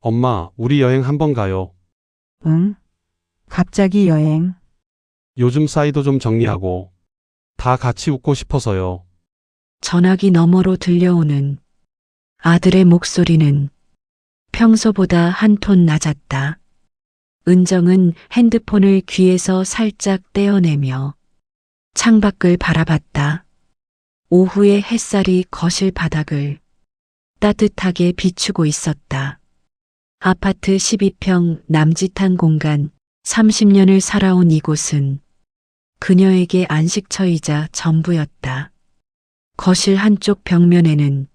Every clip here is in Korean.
엄마, 우리 여행 한번 가요. 응? 갑자기 여행? 요즘 사이도 좀 정리하고 다 같이 웃고 싶어서요. 전화기 너머로 들려오는 아들의 목소리는 평소보다 한 톤 낮았다. 은정은 핸드폰을 귀에서 살짝 떼어내며 창밖을 바라봤다. 오후의 햇살이 거실 바닥을 따뜻하게 비추고 있었다. 아파트 12평 남짓한 공간 30년을 살아온 이곳은 그녀에게 안식처이자 전부였다. 거실 한쪽 벽면에는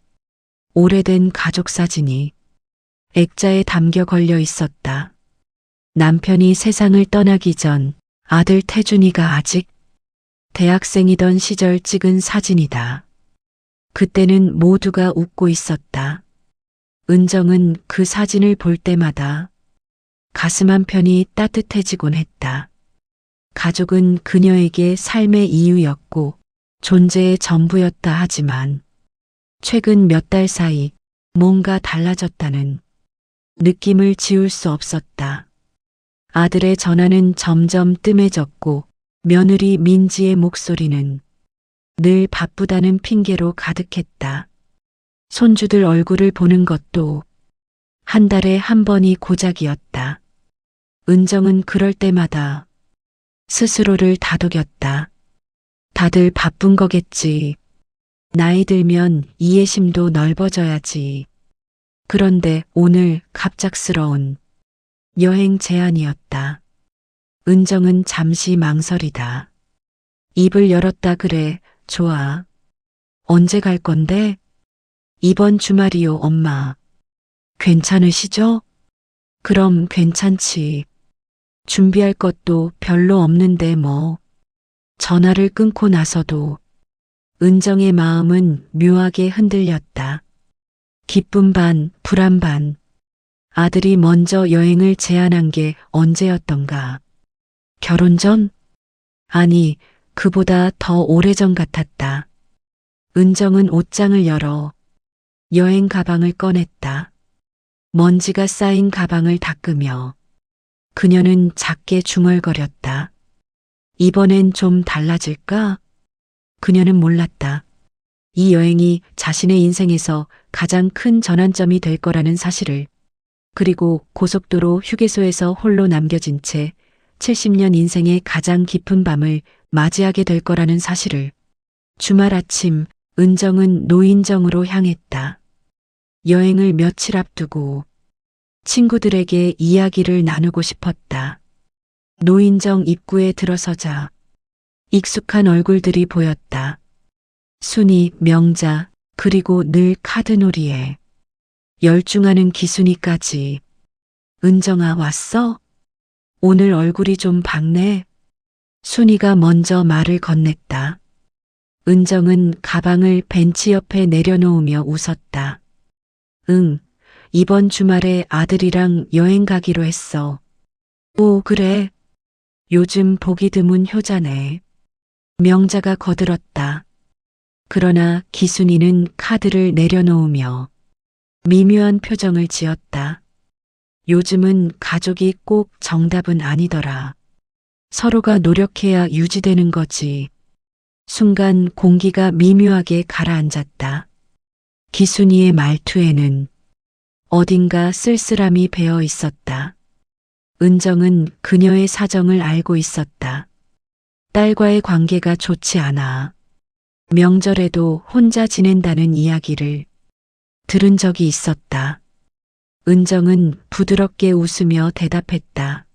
오래된 가족 사진이 액자에 담겨 걸려 있었다. 남편이 세상을 떠나기 전 아들 태준이가 아직 대학생이던 시절 찍은 사진이다. 그때는 모두가 웃고 있었다. 은정은 그 사진을 볼 때마다 가슴 한편이 따뜻해지곤 했다. 가족은 그녀에게 삶의 이유였고 존재의 전부였다 하지만 최근 몇 달 사이 뭔가 달라졌다는 느낌을 지울 수 없었다. 아들의 전화는 점점 뜸해졌고 며느리 민지의 목소리는 늘 바쁘다는 핑계로 가득했다. 손주들 얼굴을 보는 것도 한 달에 한 번이 고작이었다. 은정은 그럴 때마다 스스로를 다독였다. 다들 바쁜 거겠지. 나이 들면 이해심도 넓어져야지. 그런데 오늘 갑작스러운 여행 제안이었다. 은정은 잠시 망설이다. 입을 열었다. 그래, 좋아. 언제 갈 건데? 이번 주말이요, 엄마. 괜찮으시죠? 그럼 괜찮지. 준비할 것도 별로 없는데 뭐. 전화를 끊고 나서도 은정의 마음은 묘하게 흔들렸다. 기쁨 반, 불안 반. 아들이 먼저 여행을 제안한 게 언제였던가? 결혼 전? 아니, 그보다 더 오래전 같았다. 은정은 옷장을 열어 여행 가방을 꺼냈다. 먼지가 쌓인 가방을 닦으며 그녀는 작게 중얼거렸다. 이번엔 좀 달라질까? 그녀는 몰랐다. 이 여행이 자신의 인생에서 가장 큰 전환점이 될 거라는 사실을, 그리고 고속도로 휴게소에서 홀로 남겨진 채 70년 인생의 가장 깊은 밤을 맞이하게 될 거라는 사실을. 주말 아침 은정은 노인정으로 향했다. 여행을 며칠 앞두고 친구들에게 이야기를 나누고 싶었다. 노인정 입구에 들어서자 익숙한 얼굴들이 보였다. 순이, 명자, 그리고 늘 카드놀이에 열중하는 기순이까지. 은정아, 왔어? 오늘 얼굴이 좀 밝네. 순이가 먼저 말을 건넸다. 은정은 가방을 벤치 옆에 내려놓으며 웃었다. 응, 이번 주말에 아들이랑 여행 가기로 했어. 오, 그래. 요즘 보기 드문 효자네. 명자가 거들었다. 그러나 기순이는 카드를 내려놓으며 미묘한 표정을 지었다. 요즘은 가족이 꼭 정답은 아니더라. 서로가 노력해야 유지되는 거지. 순간 공기가 미묘하게 가라앉았다. 기순이의 말투에는 어딘가 쓸쓸함이 배어 있었다. 은정은 그녀의 사정을 알고 있었다. 딸과의 관계가 좋지 않아. 명절에도 혼자 지낸다는 이야기를 들은 적이 있었다. 은정은 부드럽게 웃으며 대답했다.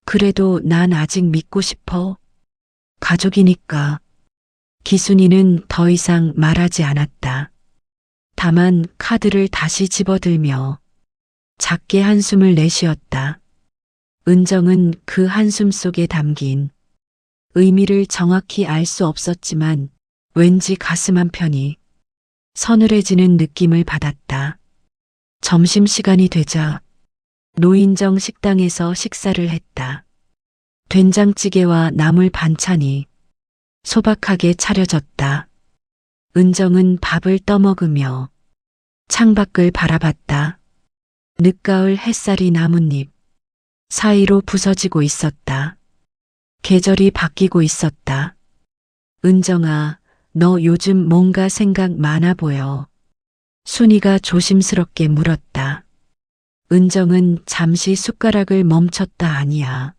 그래도 난 아직 믿고 싶어. 가족이니까. 기순이는 더 이상 말하지 않았다. 다만 카드를 다시 집어들며 작게 한숨을 내쉬었다. 은정은 그 한숨 속에 담긴 의미를 정확히 알 수 없었지만 왠지 가슴 한편이 서늘해지는 느낌을 받았다. 점심시간이 되자 노인정 식당에서 식사를 했다. 된장찌개와 나물 반찬이 소박하게 차려졌다. 은정은 밥을 떠먹으며 창밖을 바라봤다. 늦가을 햇살이 나뭇잎 사이로 부서지고 있었다. 계절이 바뀌고 있었다. 은정아, 너 요즘 뭔가 생각 많아 보여. 순이가 조심스럽게 물었다. 은정은 잠시 숟가락을 멈췄다. 아니야.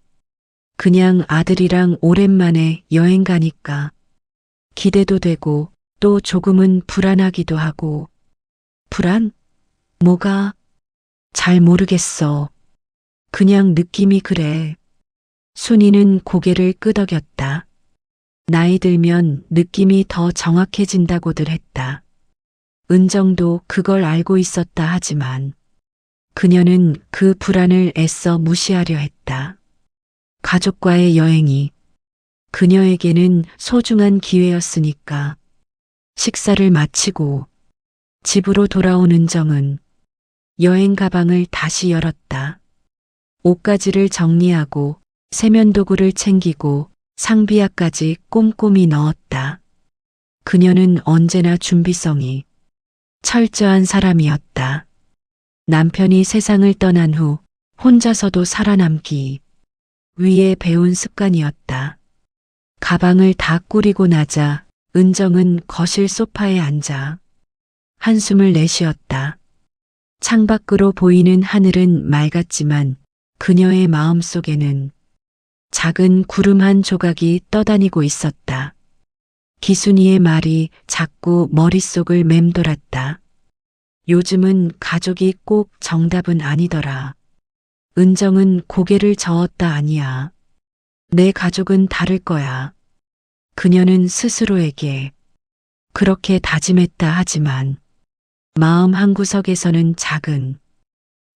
그냥 아들이랑 오랜만에 여행 가니까 기대도 되고 또 조금은 불안하기도 하고. 불안? 뭐가? 잘 모르겠어. 그냥 느낌이 그래. 순이는 고개를 끄덕였다. 나이 들면 느낌이 더 정확해진다고들 했다. 은정도 그걸 알고 있었다 하지만 그녀는 그 불안을 애써 무시하려 했다. 가족과의 여행이 그녀에게는 소중한 기회였으니까. 식사를 마치고 집으로 돌아온 은정은 여행 가방을 다시 열었다. 옷가지를 정리하고 세면도구를 챙기고 상비약까지 꼼꼼히 넣었다. 그녀는 언제나 준비성이 철저한 사람이었다. 남편이 세상을 떠난 후 혼자서도 살아남기 위해 배운 습관이었다. 가방을 다 꾸리고 나자 은정은 거실 소파에 앉아 한숨을 내쉬었다. 창밖으로 보이는 하늘은 맑았지만 그녀의 마음속에는 작은 구름 한 조각이 떠다니고 있었다. 기순이의 말이 자꾸 머릿속을 맴돌았다. 요즘은 가족이 꼭 정답은 아니더라. 은정은 고개를 저었다. 아니야. 내 가족은 다를 거야. 그녀는 스스로에게 그렇게 다짐했다. 하지만 마음 한구석에서는 작은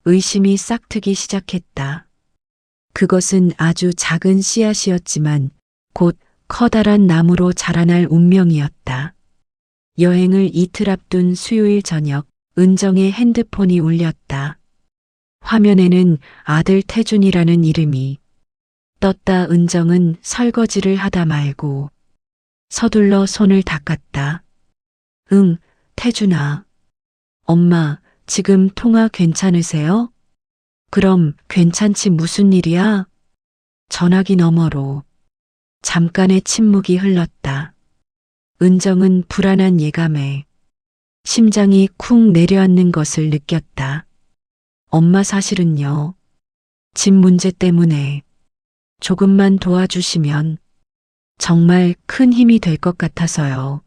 의심이 싹트기 시작했다. 그것은 아주 작은 씨앗이었지만 곧 커다란 나무로 자라날 운명이었다. 여행을 이틀 앞둔 수요일 저녁, 은정의 핸드폰이 울렸다. 화면에는 아들 태준이라는 이름이 떴다. 은정은 설거지를 하다 말고 서둘러 손을 닦았다. 응, 태준아. 엄마, 지금 통화 괜찮으세요? 그럼 괜찮지. 무슨 일이야? 전화기 너머로 잠깐의 침묵이 흘렀다. 은정은 불안한 예감에 심장이 쿵 내려앉는 것을 느꼈다. 엄마, 사실은요. 집 문제 때문에 조금만 도와주시면 정말 큰 힘이 될 것 같아서요.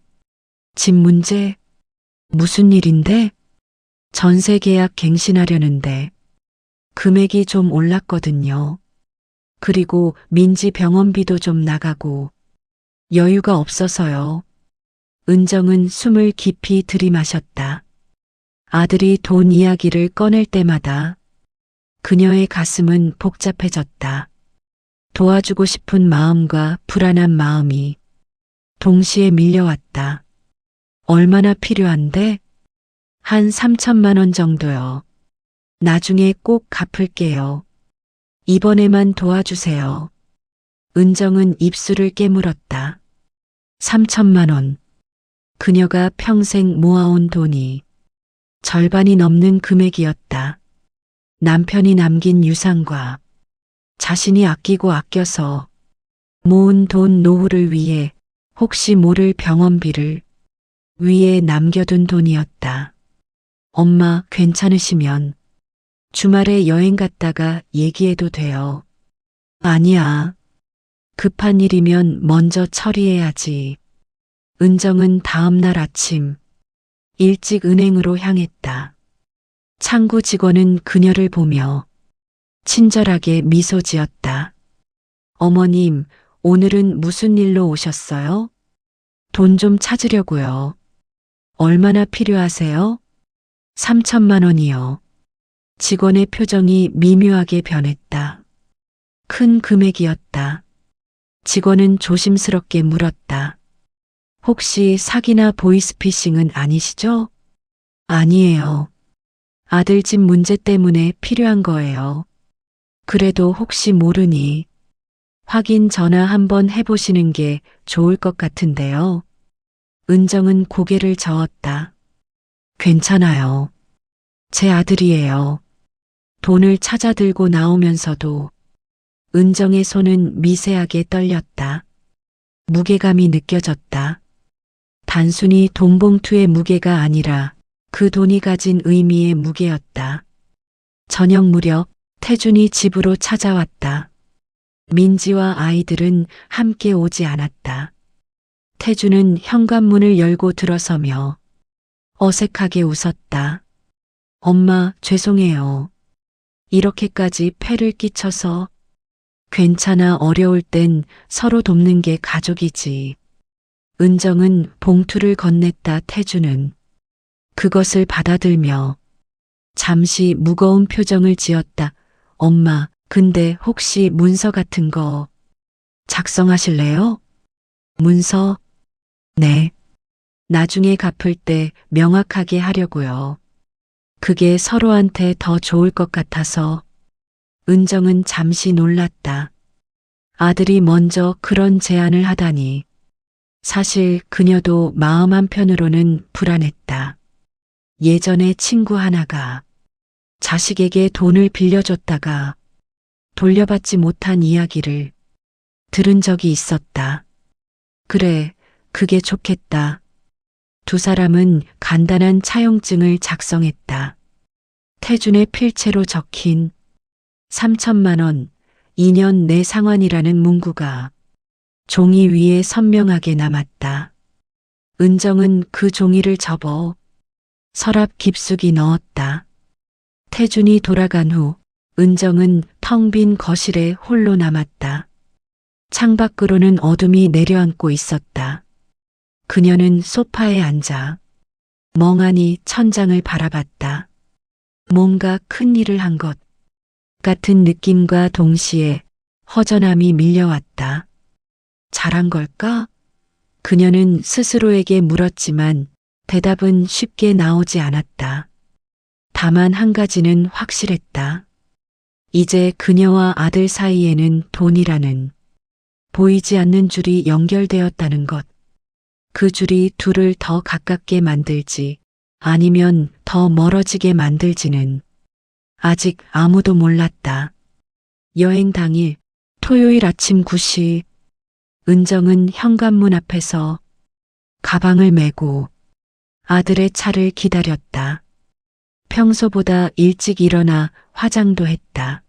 집 문제? 무슨 일인데? 전세 계약 갱신하려는데 금액이 좀 올랐거든요. 그리고 민지 병원비도 좀 나가고 여유가 없어서요. 은정은 숨을 깊이 들이마셨다. 아들이 돈 이야기를 꺼낼 때마다 그녀의 가슴은 복잡해졌다. 도와주고 싶은 마음과 불안한 마음이 동시에 밀려왔다. 얼마나 필요한데? 한 3천만 원 정도요. 나중에 꼭 갚을게요. 이번에만 도와주세요. 은정은 입술을 깨물었다. 3천만 원. 그녀가 평생 모아온 돈이 절반이 넘는 금액이었다. 남편이 남긴 유산과 자신이 아끼고 아껴서 모은 돈, 노후를 위해 혹시 모를 병원비를 위해 남겨둔 돈이었다. 엄마, 괜찮으시면 주말에 여행 갔다가 얘기해도 돼요. 아니야. 급한 일이면 먼저 처리해야지. 은정은 다음 날 아침 일찍 은행으로 향했다. 창구 직원은 그녀를 보며 친절하게 미소 지었다. 어머님, 오늘은 무슨 일로 오셨어요? 돈 좀 찾으려고요. 얼마나 필요하세요? 3천만 원이요. 직원의 표정이 미묘하게 변했다. 큰 금액이었다. 직원은 조심스럽게 물었다. 혹시 사기나 보이스피싱은 아니시죠? 아니에요. 아들 집 문제 때문에 필요한 거예요. 그래도 혹시 모르니 확인 전화 한번 해보시는 게 좋을 것 같은데요. 은정은 고개를 저었다. 괜찮아요. 제 아들이에요. 돈을 찾아 들고 나오면서도 은정의 손은 미세하게 떨렸다. 무게감이 느껴졌다. 단순히 돈 봉투의 무게가 아니라 그 돈이 가진 의미의 무게였다. 저녁 무렵 태준이 집으로 찾아왔다. 민지와 아이들은 함께 오지 않았다. 태준은 현관문을 열고 들어서며 어색하게 웃었다. 엄마, 죄송해요. 이렇게까지 폐를 끼쳐서. 괜찮아, 어려울 땐 서로 돕는 게 가족이지. 은정은 봉투를 건넸다. 태준은 그것을 받아들며 잠시 무거운 표정을 지었다. 엄마, 근데 혹시 문서 같은 거 작성하실래요? 문서? 네. 나중에 갚을 때 명확하게 하려고요. 그게 서로한테 더 좋을 것 같아서. 은정은 잠시 놀랐다. 아들이 먼저 그런 제안을 하다니. 사실 그녀도 마음 한편으로는 불안했다. 예전에 친구 하나가 자식에게 돈을 빌려줬다가 돌려받지 못한 이야기를 들은 적이 있었다. 그래, 그게 좋겠다. 두 사람은 간단한 차용증을 작성했다. 태준의 필체로 적힌 3천만 원, 2년 내 상환이라는 문구가 종이 위에 선명하게 남았다. 은정은 그 종이를 접어 서랍 깊숙이 넣었다. 태준이 돌아간 후 은정은 텅 빈 거실에 홀로 남았다. 창밖으로는 어둠이 내려앉고 있었다. 그녀는 소파에 앉아 멍하니 천장을 바라봤다. 뭔가 큰 일을 한 것 같은 느낌과 동시에 허전함이 밀려왔다. 잘한 걸까? 그녀는 스스로에게 물었지만 대답은 쉽게 나오지 않았다. 다만 한 가지는 확실했다. 이제 그녀와 아들 사이에는 돈이라는 보이지 않는 줄이 연결되었다는 것. 그 줄이 둘을 더 가깝게 만들지 아니면 더 멀어지게 만들지는 아직 아무도 몰랐다. 여행 당일 토요일 아침 9시 은정은 현관문 앞에서 가방을 메고 아들의 차를 기다렸다. 평소보다 일찍 일어나 화장도 했다.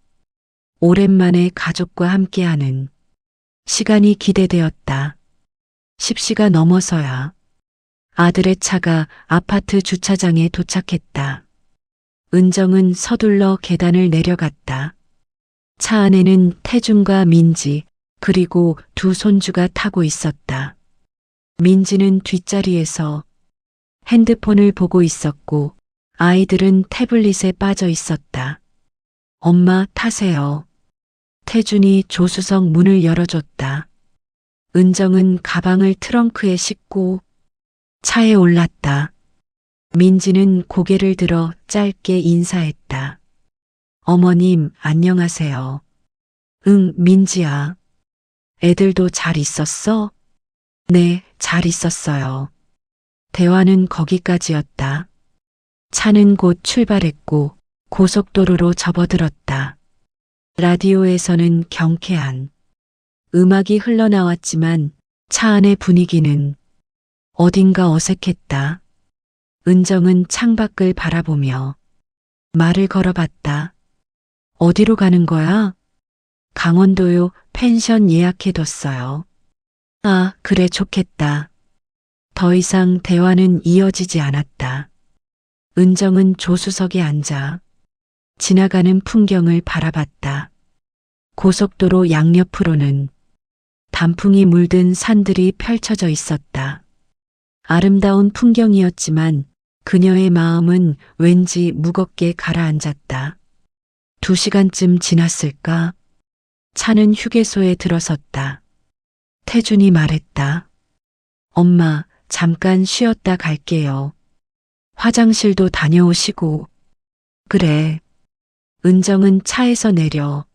오랜만에 가족과 함께하는 시간이 기대되었다. 10시가 넘어서야 아들의 차가 아파트 주차장에 도착했다. 은정은 서둘러 계단을 내려갔다. 차 안에는 태준과 민지 그리고 두 손주가 타고 있었다. 민지는 뒷자리에서 핸드폰을 보고 있었고 아이들은 태블릿에 빠져 있었다. 엄마, 타세요. 태준이 조수석 문을 열어줬다. 은정은 가방을 트렁크에 싣고 차에 올랐다. 민지는 고개를 들어 짧게 인사했다. 어머님, 안녕하세요. 응, 민지야. 애들도 잘 있었어? 네, 잘 있었어요. 대화는 거기까지였다. 차는 곧 출발했고 고속도로로 접어들었다. 라디오에서는 경쾌한 음악이 흘러나왔지만 차 안의 분위기는 어딘가 어색했다. 은정은 창밖을 바라보며 말을 걸어봤다. 어디로 가는 거야? 강원도요. 펜션 예약해뒀어요. 아, 그래, 좋겠다. 더 이상 대화는 이어지지 않았다. 은정은 조수석에 앉아 지나가는 풍경을 바라봤다. 고속도로 양옆으로는 단풍이 물든 산들이 펼쳐져 있었다. 아름다운 풍경이었지만 그녀의 마음은 왠지 무겁게 가라앉았다. 2시간쯤 지났을까? 차는 휴게소에 들어섰다. 태준이 말했다. 엄마, 잠깐 쉬었다 갈게요. 화장실도 다녀오시고. 그래. 은정은 차에서 내려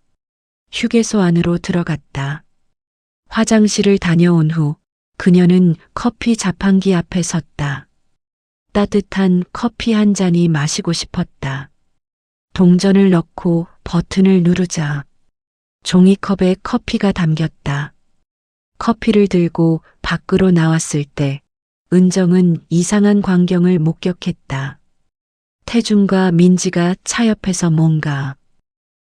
휴게소 안으로 들어갔다. 화장실을 다녀온 후 그녀는 커피 자판기 앞에 섰다. 따뜻한 커피 한 잔이 마시고 싶었다. 동전을 넣고 버튼을 누르자 종이컵에 커피가 담겼다. 커피를 들고 밖으로 나왔을 때 은정은 이상한 광경을 목격했다. 태준과 민지가 차 옆에서 뭔가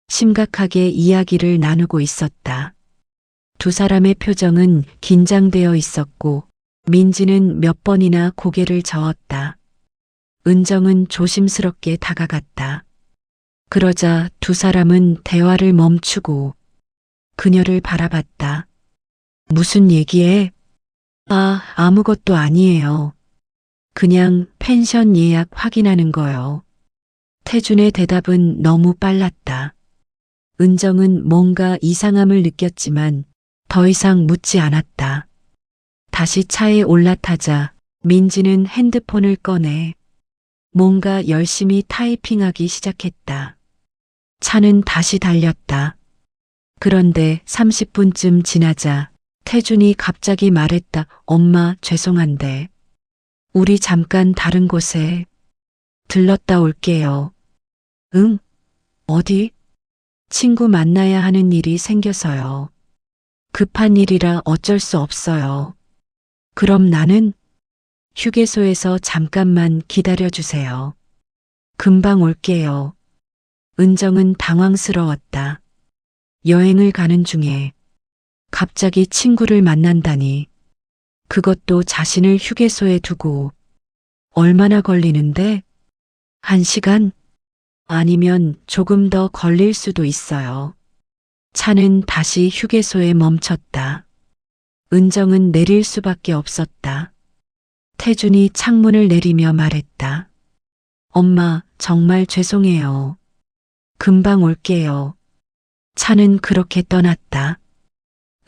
심각하게 이야기를 나누고 있었다. 두 사람의 표정은 긴장되어 있었고 민지는 몇 번이나 고개를 저었다. 은정은 조심스럽게 다가갔다. 그러자 두 사람은 대화를 멈추고 그녀를 바라봤다. 무슨 얘기해? 아무것도 아니에요. 그냥 펜션 예약 확인하는 거요. 태준의 대답은 너무 빨랐다. 은정은 뭔가 이상함을 느꼈지만 더 이상 묻지 않았다. 다시 차에 올라타자 민지는 핸드폰을 꺼내 뭔가 열심히 타이핑하기 시작했다. 차는 다시 달렸다. 그런데 30분쯤 지나자 태준이 갑자기 말했다. 엄마, 죄송한데 우리 잠깐 다른 곳에 들렀다 올게요. 응? 어디? 친구 만나야 하는 일이 생겨서요. 급한 일이라 어쩔 수 없어요. 그럼 나는 휴게소에서 잠깐만 기다려주세요. 금방 올게요. 은정은 당황스러웠다. 여행을 가는 중에 갑자기 친구를 만난다니. 그것도 자신을 휴게소에 두고 얼마나 걸리는데? 1시간? 아니면 조금 더 걸릴 수도 있어요. 차는 다시 휴게소에 멈췄다. 은정은 내릴 수밖에 없었다. 태준이 창문을 내리며 말했다. 엄마, 정말 죄송해요. 금방 올게요. 차는 그렇게 떠났다.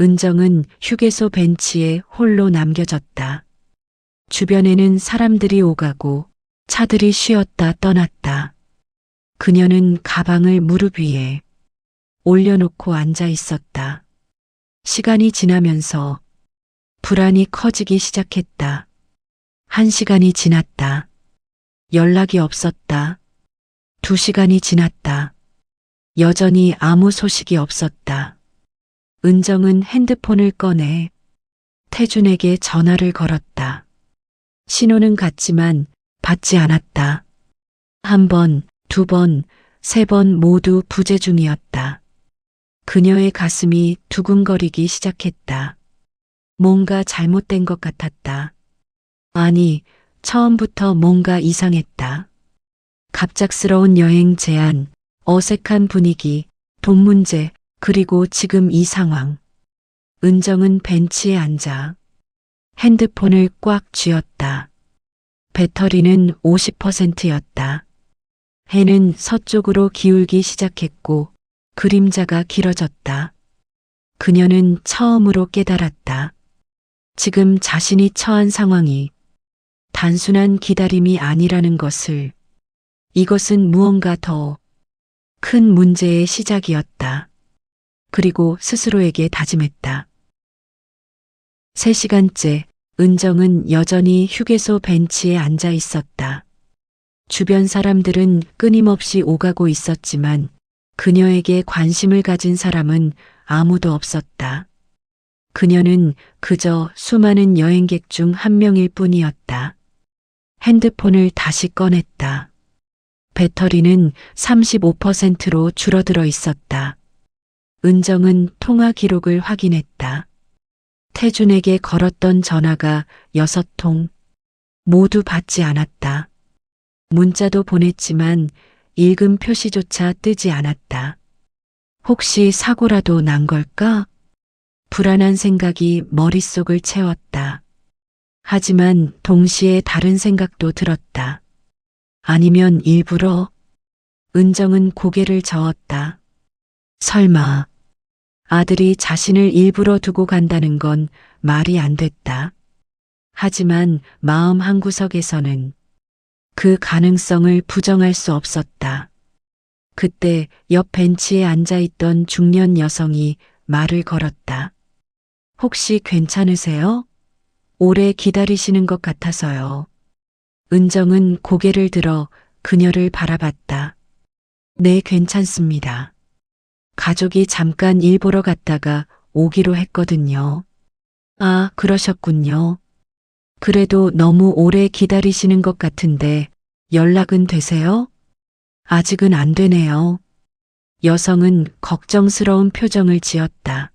은정은 휴게소 벤치에 홀로 남겨졌다. 주변에는 사람들이 오가고 차들이 쉬었다 떠났다. 그녀는 가방을 무릎 위에 올려놓고 앉아 있었다. 시간이 지나면서 불안이 커지기 시작했다. 1시간이 지났다. 연락이 없었다. 2시간이 지났다. 여전히 아무 소식이 없었다. 은정은 핸드폰을 꺼내 태준에게 전화를 걸었다. 신호는 갔지만 받지 않았다. 1번, 2번, 3번 모두 부재 중이었다. 그녀의 가슴이 두근거리기 시작했다. 뭔가 잘못된 것 같았다. 아니, 처음부터 뭔가 이상했다. 갑작스러운 여행 제안, 어색한 분위기, 돈 문제, 그리고 지금 이 상황. 은정은 벤치에 앉아 핸드폰을 꽉 쥐었다. 배터리는 50%였다. 해는 서쪽으로 기울기 시작했고 그림자가 길어졌다. 그녀는 처음으로 깨달았다. 지금 자신이 처한 상황이 단순한 기다림이 아니라는 것을. 이것은 무언가 더 큰 문제의 시작이었다. 그리고 스스로에게 다짐했다. 3시간째 은정은 여전히 휴게소 벤치에 앉아 있었다. 주변 사람들은 끊임없이 오가고 있었지만 그녀에게 관심을 가진 사람은 아무도 없었다. 그녀는 그저 수많은 여행객 중 한 명일 뿐이었다. 핸드폰을 다시 꺼냈다. 배터리는 35%로 줄어들어 있었다. 은정은 통화 기록을 확인했다. 태준에게 걸었던 전화가 6통, 모두 받지 않았다. 문자도 보냈지만 읽음 표시조차 뜨지 않았다. 혹시 사고라도 난 걸까? 불안한 생각이 머릿속을 채웠다. 하지만 동시에 다른 생각도 들었다. 아니면 일부러? 은정은 고개를 저었다. 설마 아들이 자신을 일부러 두고 간다는 건 말이 안 됐다. 하지만 마음 한구석에서는 그 가능성을 부정할 수 없었다. 그때 옆 벤치에 앉아있던 중년 여성이 말을 걸었다. 혹시 괜찮으세요? 오래 기다리시는 것 같아서요. 은정은 고개를 들어 그녀를 바라봤다. 네, 괜찮습니다. 가족이 잠깐 일 보러 갔다가 오기로 했거든요. 아, 그러셨군요. 그래도 너무 오래 기다리시는 것 같은데 연락은 되세요? 아직은 안 되네요. 여성은 걱정스러운 표정을 지었다.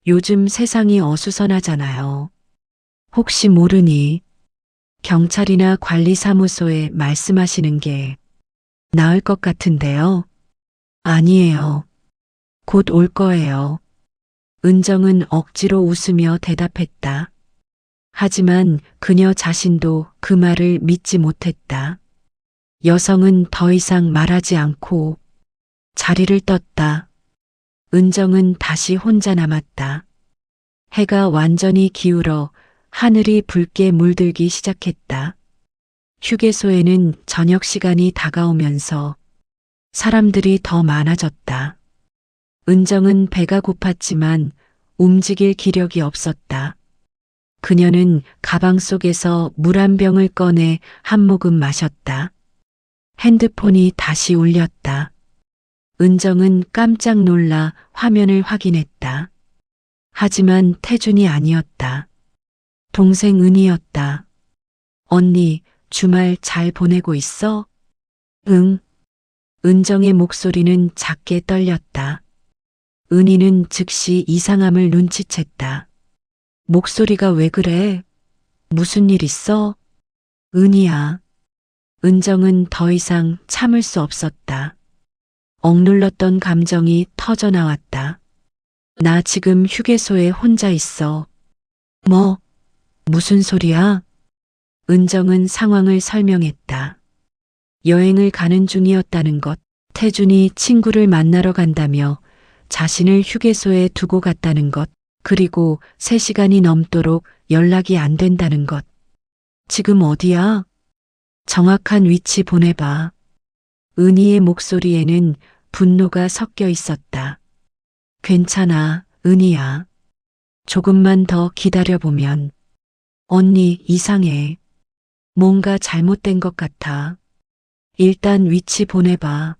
요즘 세상이 어수선하잖아요. 혹시 모르니 경찰이나 관리사무소에 말씀하시는 게 나을 것 같은데요. 아니에요. 곧 올 거예요. 은정은 억지로 웃으며 대답했다. 하지만 그녀 자신도 그 말을 믿지 못했다. 여성은 더 이상 말하지 않고 자리를 떴다. 은정은 다시 혼자 남았다. 해가 완전히 기울어 하늘이 붉게 물들기 시작했다. 휴게소에는 저녁 시간이 다가오면서 사람들이 더 많아졌다. 은정은 배가 고팠지만 움직일 기력이 없었다. 그녀는 가방 속에서 물 한 병을 꺼내 한 모금 마셨다. 핸드폰이 다시 울렸다. 은정은 깜짝 놀라 화면을 확인했다. 하지만 태준이 아니었다. 동생 은이었다. 언니, 주말 잘 보내고 있어? 응. 은정의 목소리는 작게 떨렸다. 은희는 즉시 이상함을 눈치챘다. 목소리가 왜 그래? 무슨 일 있어? 은희야. 은정은 더 이상 참을 수 없었다. 억눌렀던 감정이 터져 나왔다. 나 지금 휴게소에 혼자 있어. 뭐? 무슨 소리야? 은정은 상황을 설명했다. 여행을 가는 중이었다는 것, 태준이 친구를 만나러 간다며 자신을 휴게소에 두고 갔다는 것, 그리고 3시간이 넘도록 연락이 안 된다는 것. 지금 어디야? 정확한 위치 보내봐. 은희의 목소리에는 분노가 섞여 있었다. 괜찮아, 은희야. 조금만 더 기다려보면. 언니, 이상해. 뭔가 잘못된 것 같아. 일단 위치 보내봐.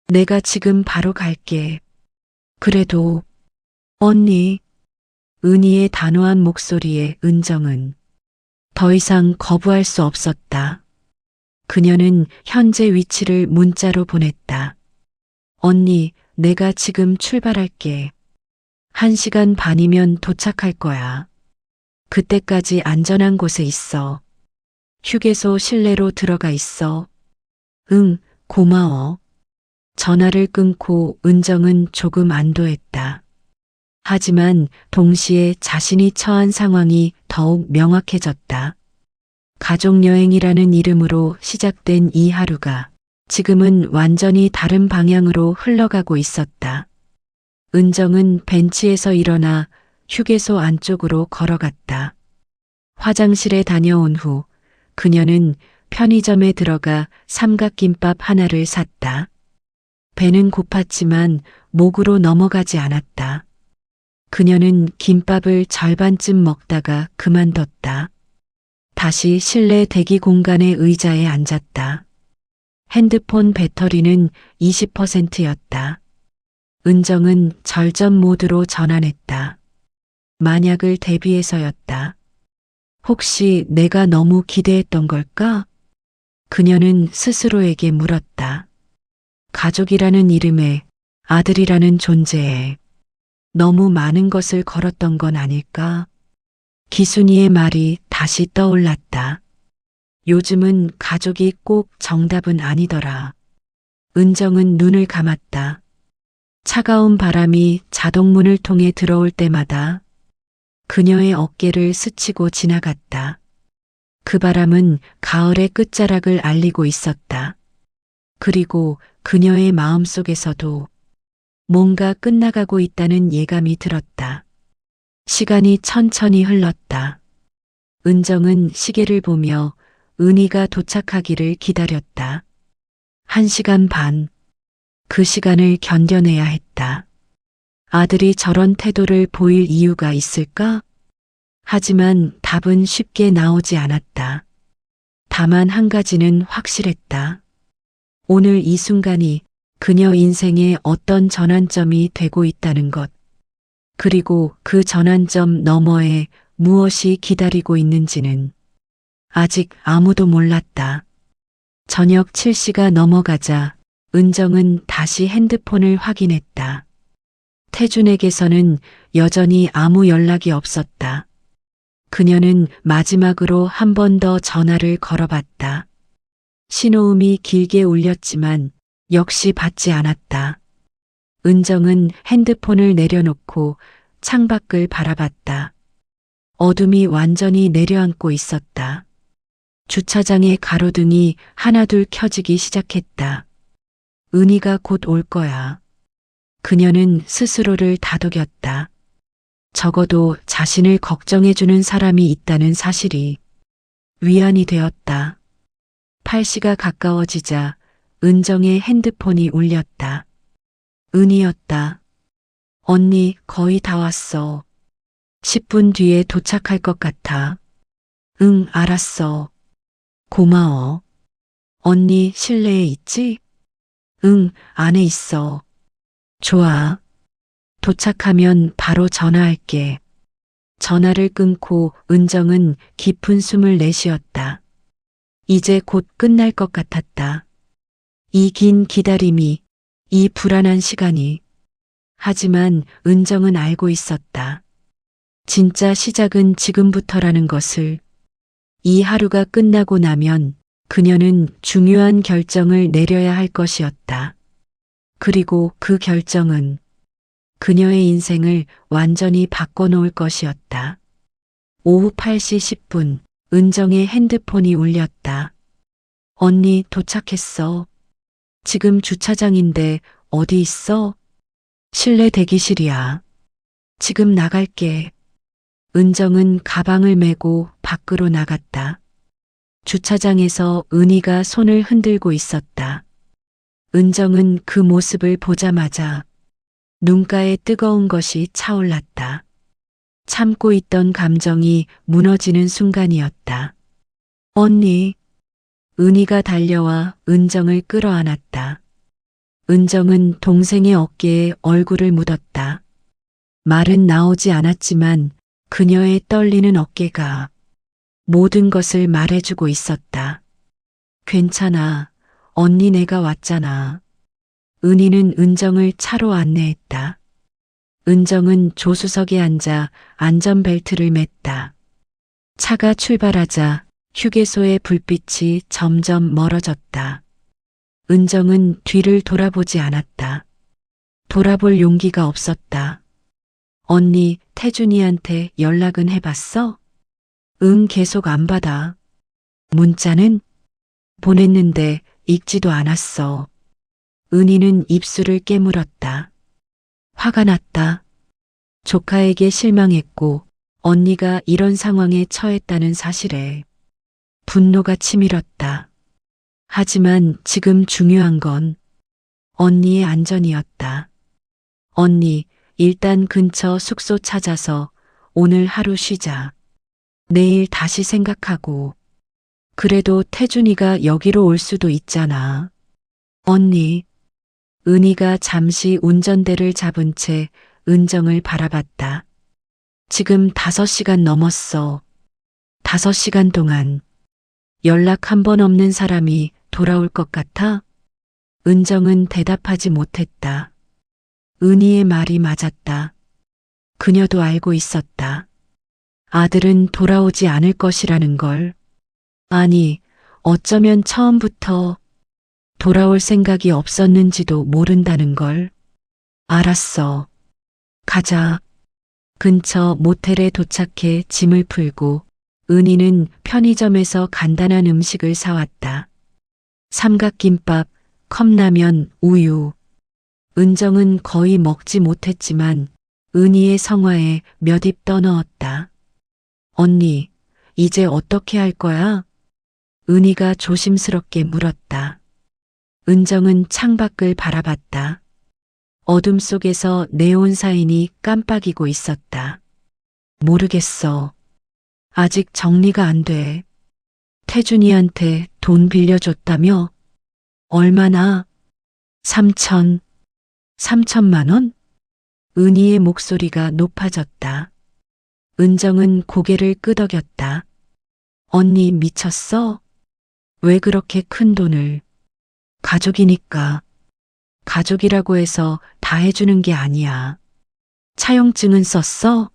내가 지금 바로 갈게. 그래도, 언니. 은희의 단호한 목소리에 은정은 더 이상 거부할 수 없었다. 그녀는 현재 위치를 문자로 보냈다. 언니, 내가 지금 출발할게. 1시간 반이면 도착할 거야. 그때까지 안전한 곳에 있어. 휴게소 실내로 들어가 있어. 응, 고마워. 전화를 끊고 은정은 조금 안도했다. 하지만 동시에 자신이 처한 상황이 더욱 명확해졌다. 가족여행이라는 이름으로 시작된 이 하루가 지금은 완전히 다른 방향으로 흘러가고 있었다. 은정은 벤치에서 일어나 휴게소 안쪽으로 걸어갔다. 화장실에 다녀온 후 그녀는 편의점에 들어가 삼각김밥 하나를 샀다. 배는 고팠지만 목으로 넘어가지 않았다. 그녀는 김밥을 절반쯤 먹다가 그만뒀다. 다시 실내 대기 공간의 의자에 앉았다. 핸드폰 배터리는 20%였다. 은정은 절전 모드로 전환했다. 만약을 대비해서였다. 혹시 내가 너무 기대했던 걸까? 그녀는 스스로에게 물었다. 가족이라는 이름에, 아들이라는 존재에 너무 많은 것을 걸었던 건 아닐까? 기순이의 말이 다시 떠올랐다. 요즘은 가족이 꼭 정답은 아니더라. 은정은 눈을 감았다. 차가운 바람이 자동문을 통해 들어올 때마다 그녀의 어깨를 스치고 지나갔다. 그 바람은 가을의 끝자락을 알리고 있었다. 그리고 그녀의 마음속에서도 뭔가 끝나가고 있다는 예감이 들었다. 시간이 천천히 흘렀다. 은정은 시계를 보며 은희가 도착하기를 기다렸다. 1시간 반. 그 시간을 견뎌내야 했다. 아들이 저런 태도를 보일 이유가 있을까? 하지만 답은 쉽게 나오지 않았다. 다만 한 가지는 확실했다. 오늘 이 순간이 그녀 인생에 어떤 전환점이 되고 있다는 것. 그리고 그 전환점 너머에 무엇이 기다리고 있는지는 아직 아무도 몰랐다. 저녁 7시가 넘어가자 은정은 다시 핸드폰을 확인했다. 태준에게서는 여전히 아무 연락이 없었다. 그녀는 마지막으로 한 번 더 전화를 걸어봤다. 신호음이 길게 울렸지만 역시 받지 않았다. 은정은 핸드폰을 내려놓고 창밖을 바라봤다. 어둠이 완전히 내려앉고 있었다. 주차장의 가로등이 하나둘 켜지기 시작했다. 은희가 곧 올 거야. 그녀는 스스로를 다독였다. 적어도 자신을 걱정해주는 사람이 있다는 사실이 위안이 되었다. 8시가 가까워지자 은정의 핸드폰이 울렸다. 은희였다. 언니, 거의 다 왔어. 10분 뒤에 도착할 것 같아. 응, 알았어. 고마워. 언니 실내에 있지? 응, 안에 있어. 좋아. 도착하면 바로 전화할게. 전화를 끊고 은정은 깊은 숨을 내쉬었다. 이제 곧 끝날 것 같았다. 이 긴 기다림이, 이 불안한 시간이. 하지만 은정은 알고 있었다. 진짜 시작은 지금부터라는 것을. 이 하루가 끝나고 나면 그녀는 중요한 결정을 내려야 할 것이었다. 그리고 그 결정은 그녀의 인생을 완전히 바꿔놓을 것이었다. 오후 8시 10분, 은정의 핸드폰이 울렸다. 언니, 도착했어. 지금 주차장인데 어디 있어? 실내 대기실이야. 지금 나갈게. 은정은 가방을 메고 밖으로 나갔다. 주차장에서 은희가 손을 흔들고 있었다. 은정은 그 모습을 보자마자 눈가에 뜨거운 것이 차올랐다. 참고 있던 감정이 무너지는 순간이었다. 언니. 은희가 달려와 은정을 끌어안았다. 은정은 동생의 어깨에 얼굴을 묻었다. 말은 나오지 않았지만 그녀의 떨리는 어깨가 모든 것을 말해주고 있었다. 괜찮아. 언니 내가 왔잖아. 은희는 은정을 차로 안내했다. 은정은 조수석에 앉아 안전벨트를 맸다. 차가 출발하자 휴게소의 불빛이 점점 멀어졌다. 은정은 뒤를 돌아보지 않았다. 돌아볼 용기가 없었다. 언니, 태준이한테 연락은 해봤어? 응, 계속 안 받아. 문자는? 보냈는데 읽지도 않았어. 은희는 입술을 깨물었다. 화가 났다. 조카에게 실망했고 언니가 이런 상황에 처했다는 사실에 분노가 치밀었다. 하지만 지금 중요한 건 언니의 안전이었다. 언니, 일단 근처 숙소 찾아서 오늘 하루 쉬자. 내일 다시 생각하고. 그래도 태준이가 여기로 올 수도 있잖아. 언니. 은희가 잠시 운전대를 잡은 채 은정을 바라봤다. 지금 5시간 넘었어. 5시간 동안 연락 한 번 없는 사람이 돌아올 것 같아? 은정은 대답하지 못했다. 은희의 말이 맞았다. 그녀도 알고 있었다. 아들은 돌아오지 않을 것이라는 걸. 아니, 어쩌면 처음부터 돌아올 생각이 없었는지도 모른다는 걸. 알았어. 가자. 근처 모텔에 도착해 짐을 풀고 은희는 편의점에서 간단한 음식을 사왔다. 삼각김밥, 컵라면, 우유. 은정은 거의 먹지 못했지만 은희의 성화에 몇 입 떠넣었다. 언니, 이제 어떻게 할 거야? 은희가 조심스럽게 물었다. 은정은 창밖을 바라봤다. 어둠 속에서 네온 사인이 깜빡이고 있었다. 모르겠어. 아직 정리가 안 돼. 태준이한테 돈 빌려줬다며? 얼마나? 3천, 3천만 원? 은희의 목소리가 높아졌다. 은정은 고개를 끄덕였다. 언니 미쳤어? 왜 그렇게 큰 돈을? 가족이니까. 가족이라고 해서 다 해주는 게 아니야. 차용증은 썼어?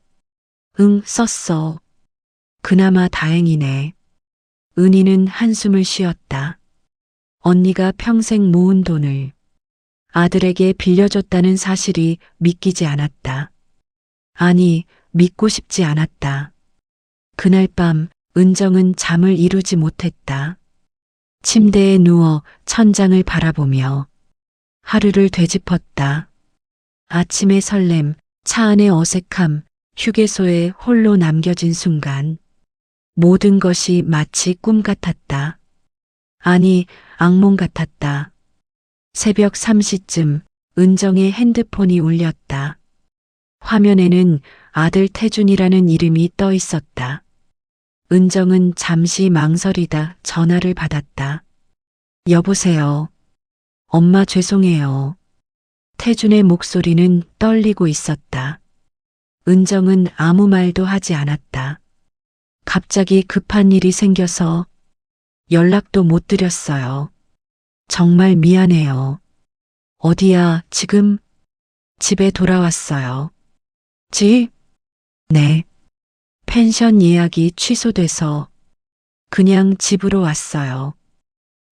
응, 썼어. 그나마 다행이네. 은희는 한숨을 쉬었다. 언니가 평생 모은 돈을 아들에게 빌려줬다는 사실이 믿기지 않았다. 아니, 믿고 싶지 않았다. 그날 밤 은정은 잠을 이루지 못했다. 침대에 누워 천장을 바라보며 하루를 되짚었다. 아침의 설렘, 차 안의 어색함, 휴게소에 홀로 남겨진 순간 모든 것이 마치 꿈 같았다. 아니, 악몽 같았다. 새벽 3시쯤 은정의 핸드폰이 울렸다. 화면에는 아들 태준이라는 이름이 떠 있었다. 은정은 잠시 망설이다 전화를 받았다. 여보세요. 엄마 죄송해요. 태준의 목소리는 떨리고 있었다. 은정은 아무 말도 하지 않았다. 갑자기 급한 일이 생겨서 연락도 못 드렸어요. 정말 미안해요. 어디야, 지금? 집에 돌아왔어요. 집? 네. 펜션 예약이 취소돼서 그냥 집으로 왔어요.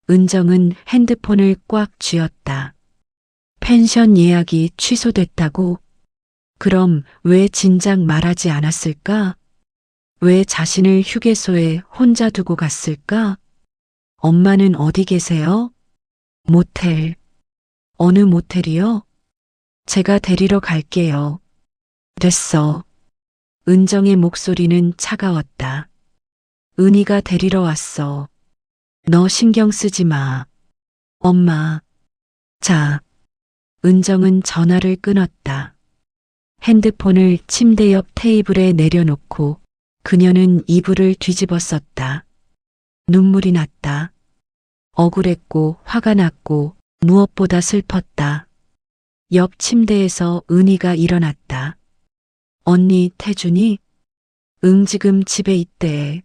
은정은 핸드폰을 꽉 쥐었다. 펜션 예약이 취소됐다고? 그럼 왜 진작 말하지 않았을까? 왜 자신을 휴게소에 혼자 두고 갔을까? 엄마는 어디 계세요? 모텔. 어느 모텔이요? 제가 데리러 갈게요. 됐어. 은정의 목소리는 차가웠다. 은희가 데리러 왔어. 너 신경 쓰지 마. 엄마. 자. 은정은 전화를 끊었다. 핸드폰을 침대 옆 테이블에 내려놓고 그녀는 이불을 뒤집어 썼다. 눈물이 났다. 억울했고 화가 났고 무엇보다 슬펐다. 옆 침대에서 은희가 일어났다. 언니 태준이? 응, 지금 집에 있대.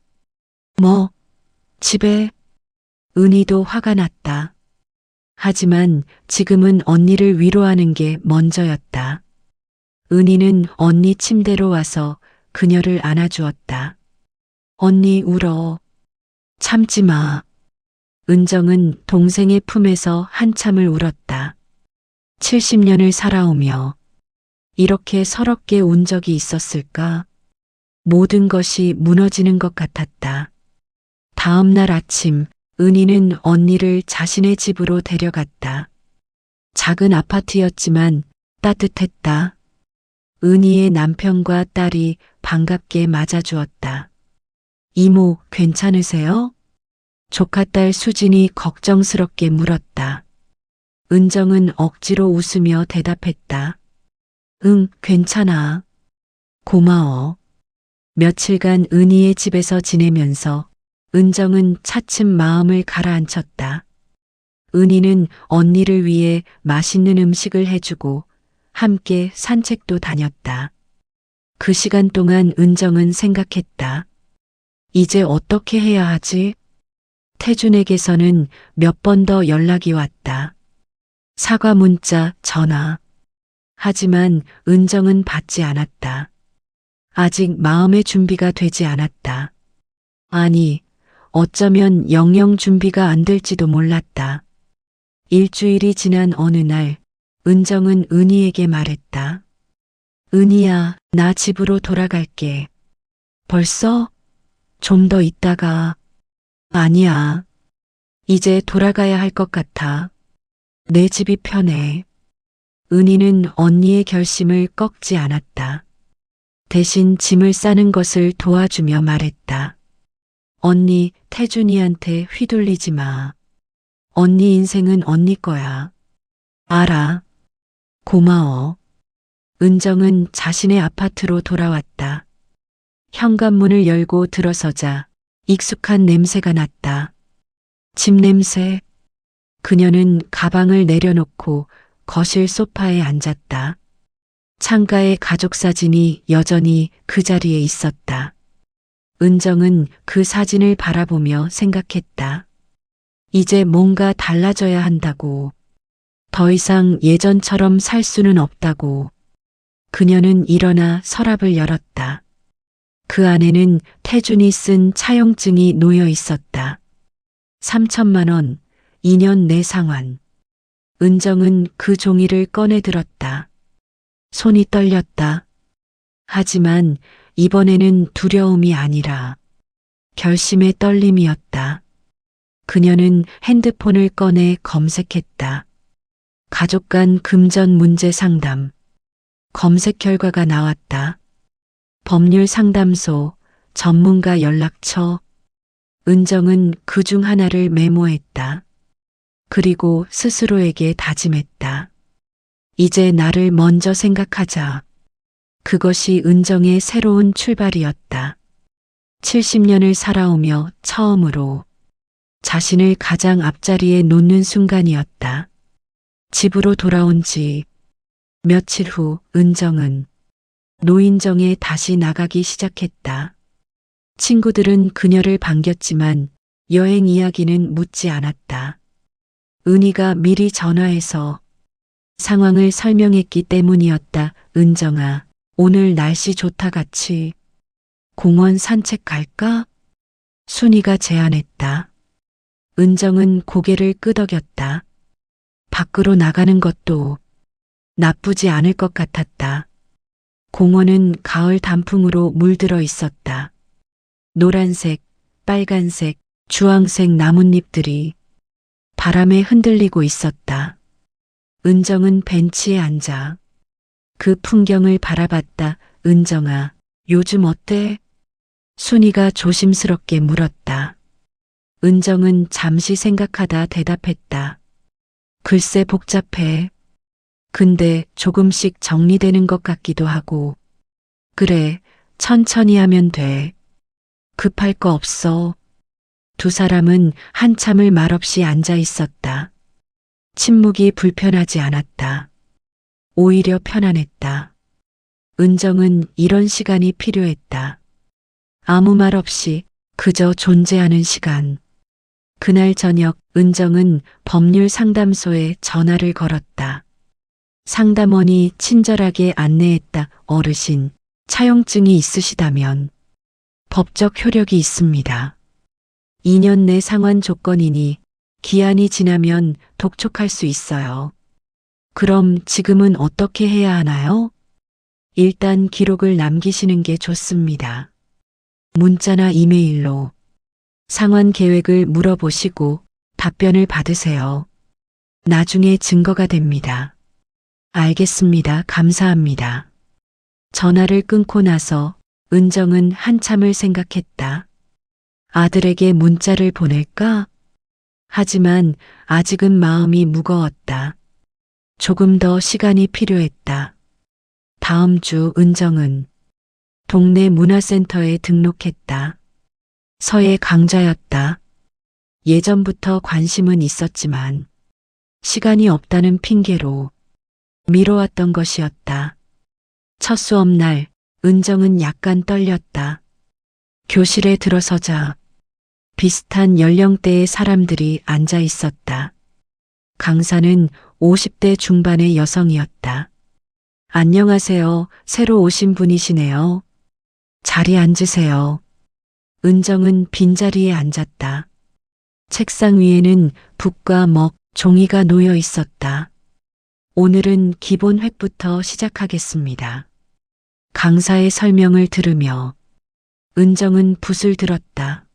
뭐? 집에? 은희도 화가 났다. 하지만 지금은 언니를 위로하는 게 먼저였다. 은희는 언니 침대로 와서 그녀를 안아주었다. 언니 울어. 참지 마. 은정은 동생의 품에서 한참을 울었다. 70년을 살아오며 이렇게 서럽게 운 적이 있었을까? 모든 것이 무너지는 것 같았다. 다음 날 아침 은희는 언니를 자신의 집으로 데려갔다. 작은 아파트였지만 따뜻했다. 은희의 남편과 딸이 반갑게 맞아주었다. 이모, 괜찮으세요? 조카딸 수진이 걱정스럽게 물었다. 은정은 억지로 웃으며 대답했다. 응, 괜찮아. 고마워. 며칠간 은희의 집에서 지내면서 은정은 차츰 마음을 가라앉혔다. 은희는 언니를 위해 맛있는 음식을 해주고 함께 산책도 다녔다. 그 시간 동안 은정은 생각했다. 이제 어떻게 해야 하지? 태준에게서는 몇 번 더 연락이 왔다. 사과 문자, 전화. 하지만 은정은 받지 않았다. 아직 마음의 준비가 되지 않았다. 아니, 어쩌면 영영 준비가 안 될지도 몰랐다. 일주일이 지난 어느 날, 은정은 은희에게 말했다. 은희야, 나 집으로 돌아갈게. 벌써? 좀 더 있다가. 아니야. 이제 돌아가야 할 것 같아. 내 집이 편해. 은희는 언니의 결심을 꺾지 않았다. 대신 짐을 싸는 것을 도와주며 말했다. 언니, 태준이한테 휘둘리지 마. 언니 인생은 언니 거야. 알아. 고마워. 은정은 자신의 아파트로 돌아왔다. 현관문을 열고 들어서자 익숙한 냄새가 났다. 집 냄새. 그녀는 가방을 내려놓고 거실 소파에 앉았다. 창가에 가족 사진이 여전히 그 자리에 있었다. 은정은 그 사진을 바라보며 생각했다. 이제 뭔가 달라져야 한다고. 더 이상 예전처럼 살 수는 없다고. 그녀는 일어나 서랍을 열었다. 그 안에는 태준이 쓴 차용증이 놓여 있었다. 3천만 원, 2년 내 상환. 은정은 그 종이를 꺼내 들었다. 손이 떨렸다. 하지만 이번에는 두려움이 아니라 결심의 떨림이었다. 그녀는 핸드폰을 꺼내 검색했다. 가족 간 금전 문제 상담. 검색 결과가 나왔다. 법률 상담소, 전문가 연락처. 은정은 그 중 하나를 메모했다. 그리고 스스로에게 다짐했다. 이제 나를 먼저 생각하자. 그것이 은정의 새로운 출발이었다. 70년을 살아오며 처음으로 자신을 가장 앞자리에 놓는 순간이었다. 집으로 돌아온 지 며칠 후 은정은 노인정에 다시 나가기 시작했다. 친구들은 그녀를 반겼지만 여행 이야기는 묻지 않았다. 은희가 미리 전화해서 상황을 설명했기 때문이었다. 은정아, 오늘 날씨 좋다 같이 공원 산책 갈까? 순이가 제안했다. 은정은 고개를 끄덕였다. 밖으로 나가는 것도 나쁘지 않을 것 같았다. 공원은 가을 단풍으로 물들어 있었다. 노란색, 빨간색, 주황색 나뭇잎들이 바람에 흔들리고 있었다. 은정은 벤치에 앉아 그 풍경을 바라봤다. 은정아, 요즘 어때? 순이가 조심스럽게 물었다. 은정은 잠시 생각하다 대답했다. 글쎄 복잡해. 근데 조금씩 정리되는 것 같기도 하고. 그래, 천천히 하면 돼. 급할 거 없어. 두 사람은 한참을 말없이 앉아 있었다. 침묵이 불편하지 않았다. 오히려 편안했다. 은정은 이런 시간이 필요했다. 아무 말 없이 그저 존재하는 시간. 그날 저녁 은정은 법률 상담소에 전화를 걸었다. 상담원이 친절하게 안내했다. 어르신, 차용증이 있으시다면 법적 효력이 있습니다. 2년 내 상환 조건이니 기한이 지나면 독촉할 수 있어요. 그럼 지금은 어떻게 해야 하나요? 일단 기록을 남기시는 게 좋습니다. 문자나 이메일로 상환 계획을 물어보시고 답변을 받으세요. 나중에 증거가 됩니다. 알겠습니다. 감사합니다. 전화를 끊고 나서 은정은 한참을 생각했다. 아들에게 문자를 보낼까? 하지만 아직은 마음이 무거웠다. 조금 더 시간이 필요했다. 다음 주 은정은 동네 문화센터에 등록했다. 서예 강좌였다. 예전부터 관심은 있었지만 시간이 없다는 핑계로 미뤄왔던 것이었다. 첫 수업날 은정은 약간 떨렸다. 교실에 들어서자 비슷한 연령대의 사람들이 앉아 있었다. 강사는 50대 중반의 여성이었다. 안녕하세요. 새로 오신 분이시네요. 자리에 앉으세요. 은정은 빈자리에 앉았다. 책상 위에는 붓과 먹, 종이가 놓여 있었다. 오늘은 기본 획부터 시작하겠습니다. 강사의 설명을 들으며 은정은 붓을 들었다.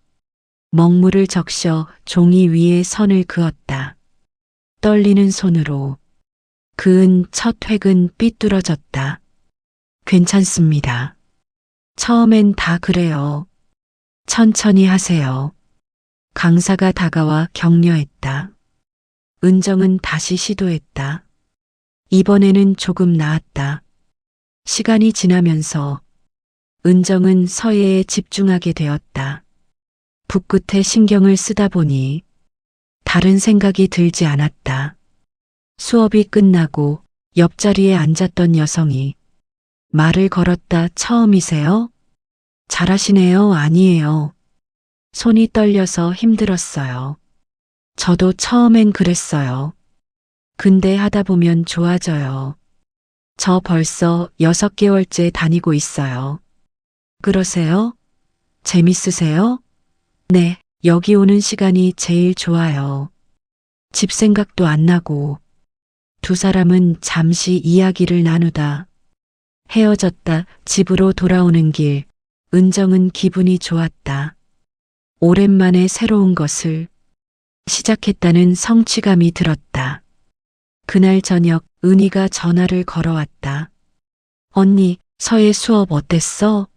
먹물을 적셔 종이 위에 선을 그었다. 떨리는 손으로 그은 첫 획은 삐뚤어졌다. 괜찮습니다. 처음엔 다 그래요. 천천히 하세요. 강사가 다가와 격려했다. 은정은 다시 시도했다. 이번에는 조금 나았다. 시간이 지나면서 은정은 서예에 집중하게 되었다. 붓끝에 신경을 쓰다 보니 다른 생각이 들지 않았다. 수업이 끝나고 옆자리에 앉았던 여성이 말을 걸었다. 처음이세요? 잘하시네요. 아니에요. 손이 떨려서 힘들었어요. 저도 처음엔 그랬어요. 근데 하다 보면 좋아져요. 저 벌써 6개월째 다니고 있어요. 그러세요? 재밌으세요? 네, 여기 오는 시간이 제일 좋아요. 집 생각도 안 나고. 두 사람은 잠시 이야기를 나누다 헤어졌다. 집으로 돌아오는 길, 은정은 기분이 좋았다. 오랜만에 새로운 것을 시작했다는 성취감이 들었다. 그날 저녁 은희가 전화를 걸어왔다. 언니, 서예 수업 어땠어?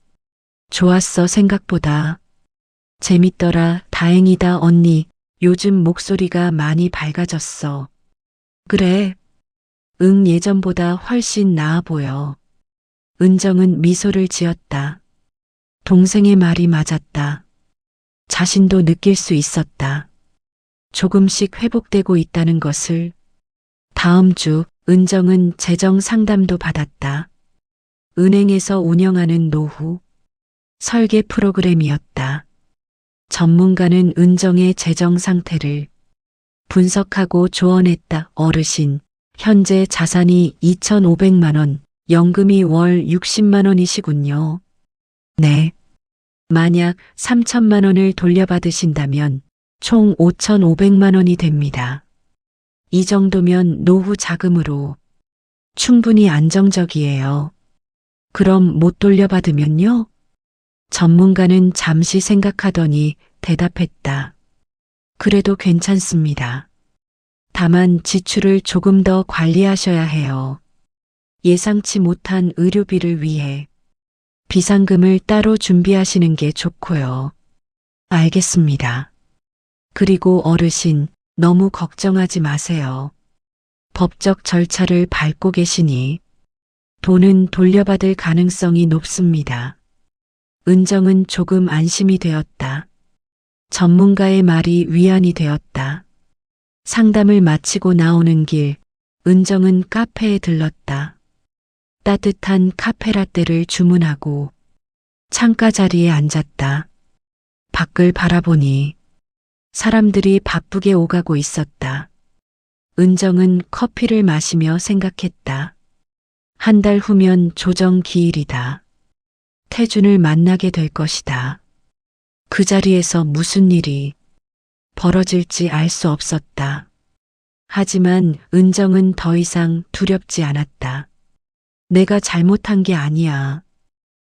좋았어. 생각보다. 재밌더라. 다행이다. 언니, 요즘 목소리가 많이 밝아졌어. 그래. 응, 예전보다 훨씬 나아 보여. 은정은 미소를 지었다. 동생의 말이 맞았다. 자신도 느낄 수 있었다. 조금씩 회복되고 있다는 것을. 다음 주 은정은 재정 상담도 받았다. 은행에서 운영하는 노후 설계 프로그램이었다. 전문가는 은정의 재정 상태를 분석하고 조언했다. 어르신, 현재 자산이 2,500만 원, 연금이 월 60만 원이시군요. 네. 만약 3천만 원을 돌려받으신다면 총 5,500만 원이 됩니다. 이 정도면 노후 자금으로 충분히 안정적이에요. 그럼 못 돌려받으면요? 전문가는 잠시 생각하더니 대답했다. 그래도 괜찮습니다. 다만 지출을 조금 더 관리하셔야 해요. 예상치 못한 의료비를 위해 비상금을 따로 준비하시는 게 좋고요. 알겠습니다. 그리고 어르신, 너무 걱정하지 마세요. 법적 절차를 밟고 계시니 돈은 돌려받을 가능성이 높습니다. 은정은 조금 안심이 되었다. 전문가의 말이 위안이 되었다. 상담을 마치고 나오는 길, 은정은 카페에 들렀다. 따뜻한 카페라떼를 주문하고 창가 자리에 앉았다. 밖을 바라보니 사람들이 바쁘게 오가고 있었다. 은정은 커피를 마시며 생각했다. 한 달 후면 조정 기일이다. 태준을 만나게 될 것이다. 그 자리에서 무슨 일이 벌어질지 알 수 없었다. 하지만 은정은 더 이상 두렵지 않았다. 내가 잘못한 게 아니야.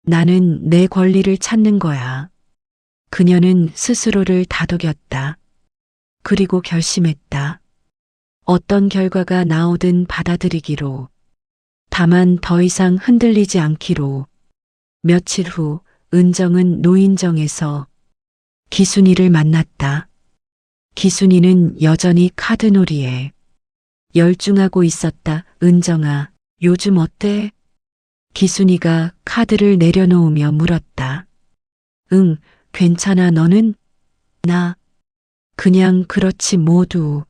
나는 내 권리를 찾는 거야. 그녀는 스스로를 다독였다. 그리고 결심했다. 어떤 결과가 나오든 받아들이기로. 다만 더 이상 흔들리지 않기로. 며칠 후 은정은 노인정에서 기순이를 만났다. 기순이는 여전히 카드놀이에 열중하고 있었다. 은정아, 요즘 어때? 기순이가 카드를 내려놓으며 물었다. 응, 괜찮아. 너는? 나 그냥 그렇지 모두.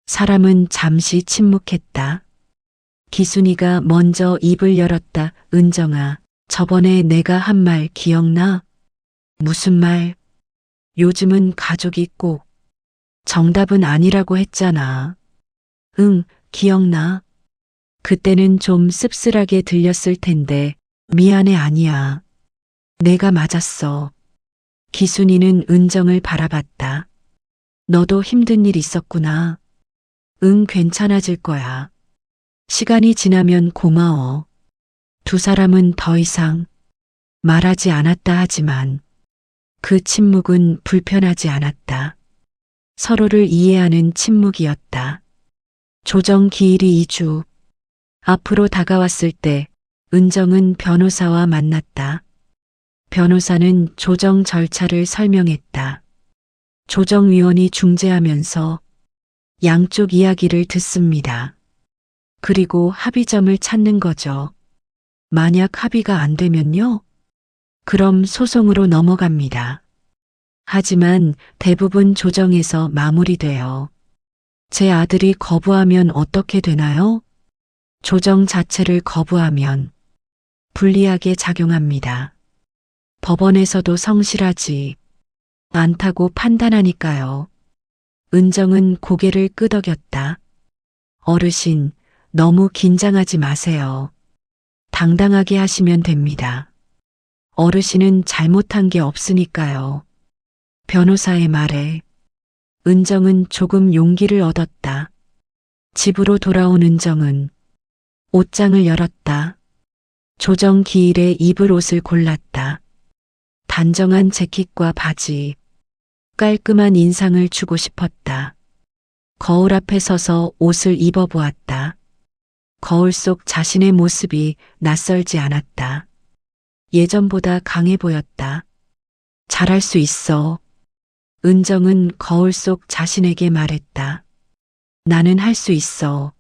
사람은 잠시 침묵했다. 기순이가 먼저 입을 열었다. 은정아, 저번에 내가 한 말 기억나? 무슨 말? 요즘은 가족이 꼭 정답은 아니라고 했잖아. 응, 기억나. 그때는 좀 씁쓸하게 들렸을 텐데 미안해. 아니야. 내가 맞았어. 기순이는 은정을 바라봤다. 너도 힘든 일 있었구나. 응, 괜찮아질 거야. 시간이 지나면 고마워. 두 사람은 더 이상 말하지 않았다. 하지만 그 침묵은 불편하지 않았다. 서로를 이해하는 침묵이었다. 조정 기일이 2주 앞으로 다가왔을 때 은정은 변호사와 만났다. 변호사는 조정 절차를 설명했다. 조정위원이 중재하면서 양쪽 이야기를 듣습니다. 그리고 합의점을 찾는 거죠. 만약 합의가 안 되면요? 그럼 소송으로 넘어갑니다. 하지만 대부분 조정에서 마무리돼요. 제 아들이 거부하면 어떻게 되나요? 조정 자체를 거부하면 불리하게 작용합니다. 법원에서도 성실하지 않다고 판단하니까요. 은정은 고개를 끄덕였다. 어르신, 너무 긴장하지 마세요. 당당하게 하시면 됩니다. 어르신은 잘못한 게 없으니까요. 변호사의 말에 은정은 조금 용기를 얻었다. 집으로 돌아온 은정은 옷장을 열었다. 조정 기일에 입을 옷을 골랐다. 단정한 재킷과 바지, 깔끔한 인상을 주고 싶었다. 거울 앞에 서서 옷을 입어보았다. 거울 속 자신의 모습이 낯설지 않았다. 예전보다 강해 보였다. 잘할 수 있어. 은정은 거울 속 자신에게 말했다. 나는 할 수 있어.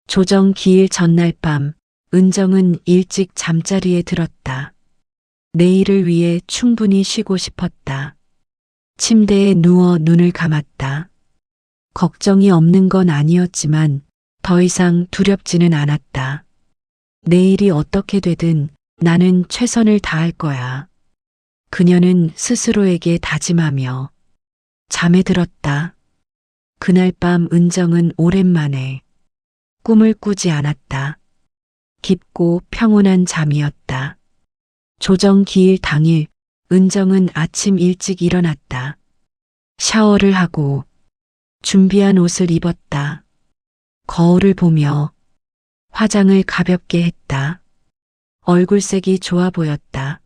조정 기일 전날 밤, 은정은 일찍 잠자리에 들었다. 내일을 위해 충분히 쉬고 싶었다. 침대에 누워 눈을 감았다. 걱정이 없는 건 아니었지만 더 이상 두렵지는 않았다. 내일이 어떻게 되든 나는 최선을 다할 거야. 그녀는 스스로에게 다짐하며 잠에 들었다. 그날 밤 은정은 오랜만에 꿈을 꾸지 않았다. 깊고 평온한 잠이었다. 조정 기일 당일 은정은 아침 일찍 일어났다. 샤워를 하고 준비한 옷을 입었다. 거울을 보며 화장을 가볍게 했다. 얼굴색이 좋아 보였다.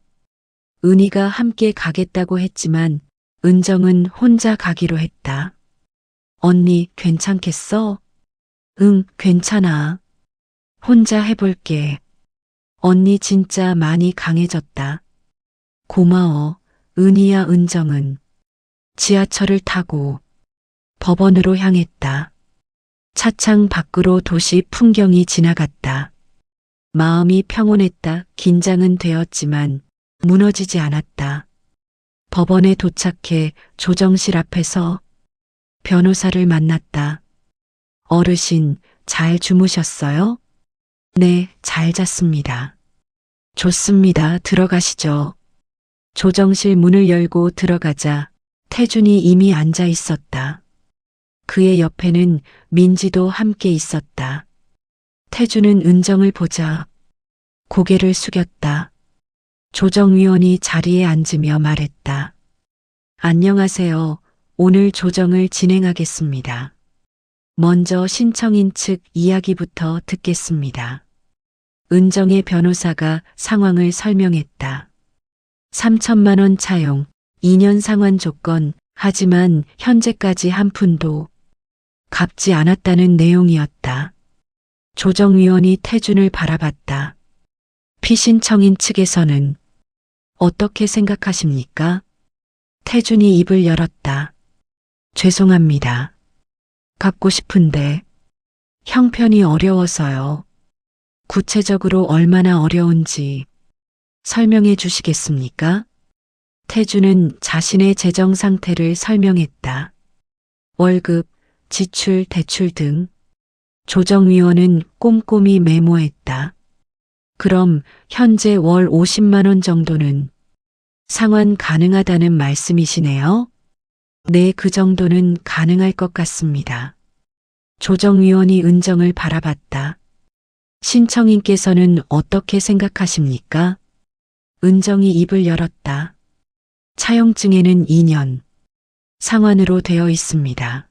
은희가 함께 가겠다고 했지만 은정은 혼자 가기로 했다. 언니 괜찮겠어? 응, 괜찮아. 혼자 해볼게. 언니 진짜 많이 강해졌다. 고마워, 은희야. 은정은 지하철을 타고 법원으로 향했다. 차창 밖으로 도시 풍경이 지나갔다. 마음이 평온했다. 긴장은 되었지만 무너지지 않았다. 법원에 도착해 조정실 앞에서 변호사를 만났다. 어르신, 잘 주무셨어요? 네, 잘 잤습니다. 좋습니다. 들어가시죠. 조정실 문을 열고 들어가자 태준이 이미 앉아 있었다. 그의 옆에는 민지도 함께 있었다. 태준은 은정을 보자 고개를 숙였다. 조정위원이 자리에 앉으며 말했다. 안녕하세요. 오늘 조정을 진행하겠습니다. 먼저 신청인 측 이야기부터 듣겠습니다. 은정의 변호사가 상황을 설명했다. 3천만 원 차용, 2년 상환 조건, 하지만 현재까지 한 푼도 갚지 않았다는 내용이었다. 조정위원이 태준을 바라봤다. 피신청인 측에서는 어떻게 생각하십니까? 태준이 입을 열었다. 죄송합니다. 갚고 싶은데 형편이 어려워서요. 구체적으로 얼마나 어려운지 설명해 주시겠습니까? 태준은 자신의 재정 상태를 설명했다. 월급, 지출, 대출 등. 조정위원은 꼼꼼히 메모했다. 그럼 현재 월 50만 원 정도는 상환 가능하다는 말씀이시네요? 네, 그 정도는 가능할 것 같습니다. 조정위원이 은정을 바라봤다. 신청인께서는 어떻게 생각하십니까? 은정이 입을 열었다. 차용증에는 2년 상환으로 되어 있습니다.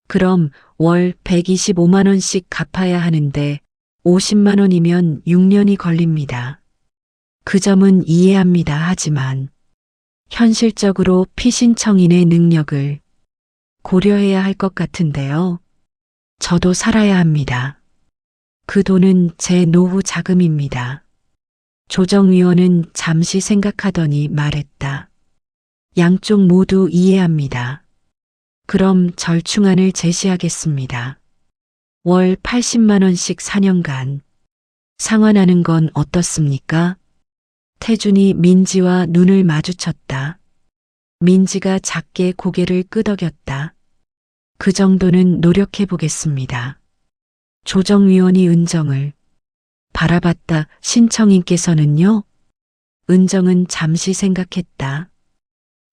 그럼 월 125만 원씩 갚아야 하는데 50만 원이면 6년이 걸립니다. 그 점은 이해합니다. 하지만 현실적으로 피신청인의 능력을 고려해야 할 것 같은데요. 저도 살아야 합니다. 그 돈은 제 노후 자금입니다. 조정위원은 잠시 생각하더니 말했다. 양쪽 모두 이해합니다. 그럼 절충안을 제시하겠습니다. 월 80만 원씩 4년간 상환하는 건 어떻습니까? 태준이 민지와 눈을 마주쳤다. 민지가 작게 고개를 끄덕였다. 그 정도는 노력해 보겠습니다. 조정위원이 은정을 바라봤다. 신청인께서는요? 은정은 잠시 생각했다.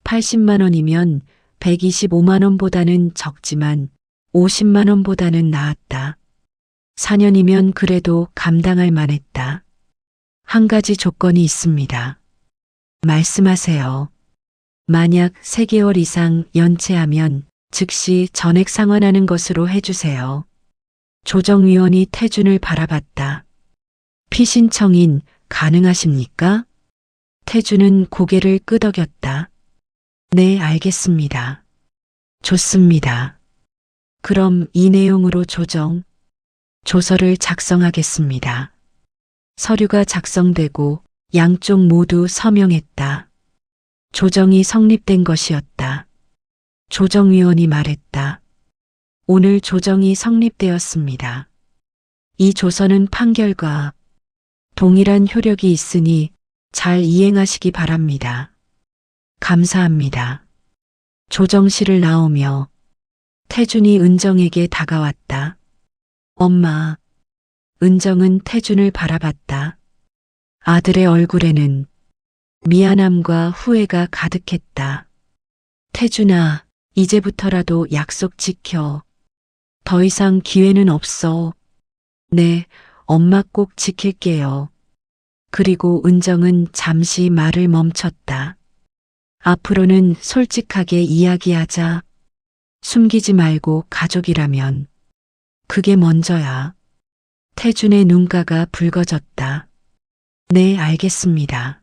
80만 원이면 125만 원보다는 적지만 50만 원보다는 나았다. 4년이면 그래도 감당할 만했다. 한 가지 조건이 있습니다. 말씀하세요. 만약 3개월 이상 연체하면 즉시 전액 상환하는 것으로 해주세요. 조정위원이 태준을 바라봤다. 피신청인 가능하십니까? 태준은 고개를 끄덕였다. 네, 알겠습니다. 좋습니다. 그럼 이 내용으로 조서를 작성하겠습니다. 서류가 작성되고 양쪽 모두 서명했다. 조정이 성립된 것이었다. 조정위원이 말했다. 오늘 조정이 성립되었습니다. 이 조서는 판결과 동일한 효력이 있으니 잘 이행하시기 바랍니다. 감사합니다. 조정실을 나오며 태준이 은정에게 다가왔다. 엄마. 은정은 태준을 바라봤다. 아들의 얼굴에는 미안함과 후회가 가득했다. 태준아, 이제부터라도 약속 지켜. 더 이상 기회는 없어. 네, 엄마 꼭 지킬게요. 그리고 은정은 잠시 말을 멈췄다. 앞으로는 솔직하게 이야기하자. 숨기지 말고 가족이라면 그게 먼저야. 태준의 눈가가 붉어졌다. 네, 알겠습니다.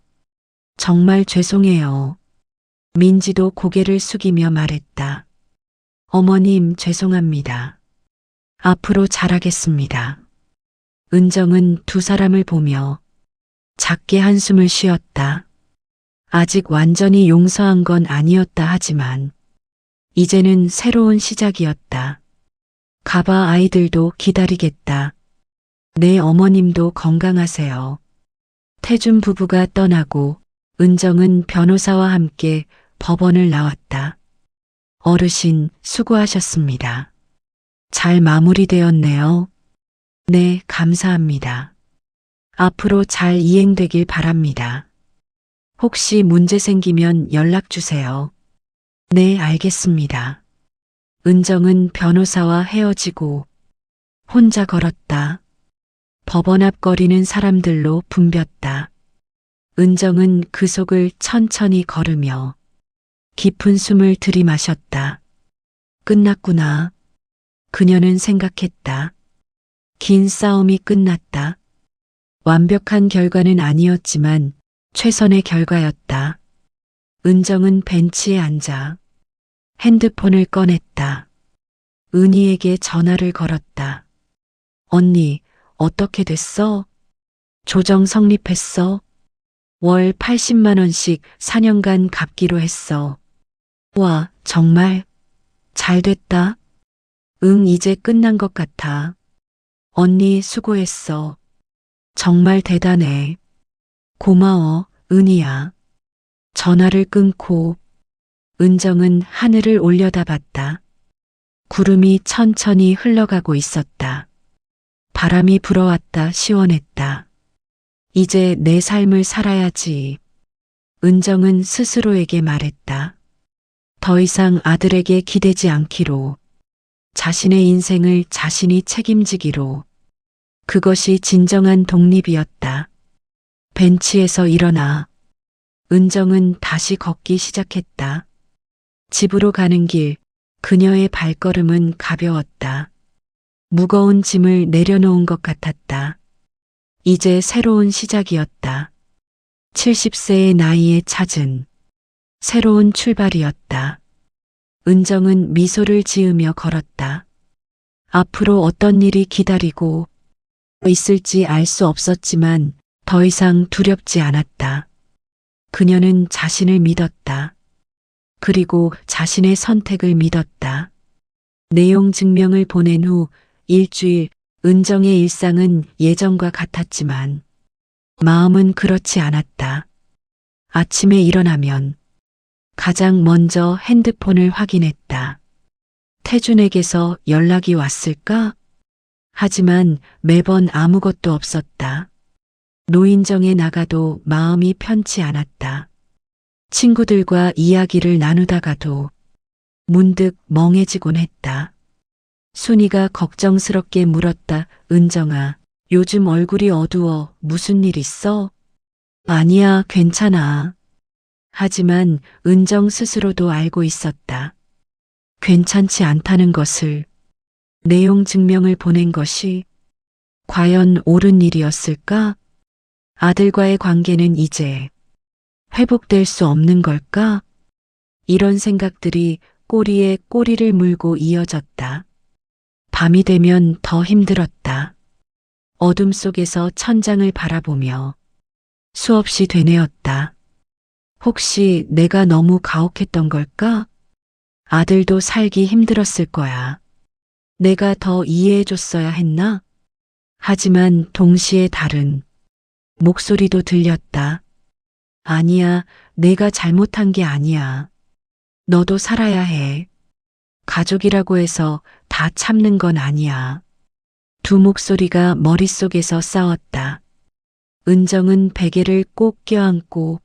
정말 죄송해요. 민지도 고개를 숙이며 말했다. 어머님, 죄송합니다. 앞으로 잘하겠습니다. 은정은 두 사람을 보며 작게 한숨을 쉬었다. 아직 완전히 용서한 건 아니었다 하지만 이제는 새로운 시작이었다. 가봐, 아이들도 기다리겠다. 네, 어머님도 건강하세요. 태준 부부가 떠나고 은정은 변호사와 함께 법원을 나왔다. 어르신, 수고하셨습니다. 잘 마무리되었네요. 네, 감사합니다. 앞으로 잘 이행되길 바랍니다. 혹시 문제 생기면 연락 주세요. 네, 알겠습니다. 은정은 변호사와 헤어지고 혼자 걸었다. 법원 앞 거리는 사람들로 붐볐다. 은정은 그 속을 천천히 걸으며 깊은 숨을 들이마셨다. 끝났구나. 그녀는 생각했다. 긴 싸움이 끝났다. 완벽한 결과는 아니었지만 최선의 결과였다. 은정은 벤치에 앉아 핸드폰을 꺼냈다. 은희에게 전화를 걸었다. 언니, 어떻게 됐어? 조정 성립했어? 월 80만 원씩 4년간 갚기로 했어. 와, 정말 잘 됐다. 응, 이제 끝난 것 같아. 언니 수고했어. 정말 대단해. 고마워, 은희야. 전화를 끊고 은정은 하늘을 올려다봤다. 구름이 천천히 흘러가고 있었다. 바람이 불어왔다. 시원했다. 이제 내 삶을 살아야지. 은정은 스스로에게 말했다. 더 이상 아들에게 기대지 않기로. 자신의 인생을 자신이 책임지기로. 그것이 진정한 독립이었다. 벤치에서 일어나 은정은 다시 걷기 시작했다. 집으로 가는 길, 그녀의 발걸음은 가벼웠다. 무거운 짐을 내려놓은 것 같았다. 이제 새로운 시작이었다. 70세의 나이에 찾은 새로운 출발이었다. 은정은 미소를 지으며 걸었다. 앞으로 어떤 일이 기다리고 있을지 알 수 없었지만 더 이상 두렵지 않았다. 그녀는 자신을 믿었다. 그리고 자신의 선택을 믿었다. 내용 증명을 보낸 후 일주일, 은정의 일상은 예전과 같았지만 마음은 그렇지 않았다. 아침에 일어나면 가장 먼저 핸드폰을 확인했다. 태준에게서 연락이 왔을까? 하지만 매번 아무것도 없었다. 노인정에 나가도 마음이 편치 않았다. 친구들과 이야기를 나누다가도 문득 멍해지곤 했다. 순이가 걱정스럽게 물었다. 은정아, 요즘 얼굴이 어두워. 무슨 일 있어? 아니야, 괜찮아. 하지만 은정 스스로도 알고 있었다. 괜찮지 않다는 것을. 내용 증명을 보낸 것이 과연 옳은 일이었을까? 아들과의 관계는 이제 회복될 수 없는 걸까? 이런 생각들이 꼬리에 꼬리를 물고 이어졌다. 밤이 되면 더 힘들었다. 어둠 속에서 천장을 바라보며 수없이 되뇌었다. 혹시 내가 너무 가혹했던 걸까? 아들도 살기 힘들었을 거야. 내가 더 이해해줬어야 했나? 하지만 동시에 다른 목소리도 들렸다. 아니야, 내가 잘못한 게 아니야. 너도 살아야 해. 가족이라고 해서 다 참는 건 아니야. 두 목소리가 머릿속에서 싸웠다. 은정은 베개를 꼭 껴안고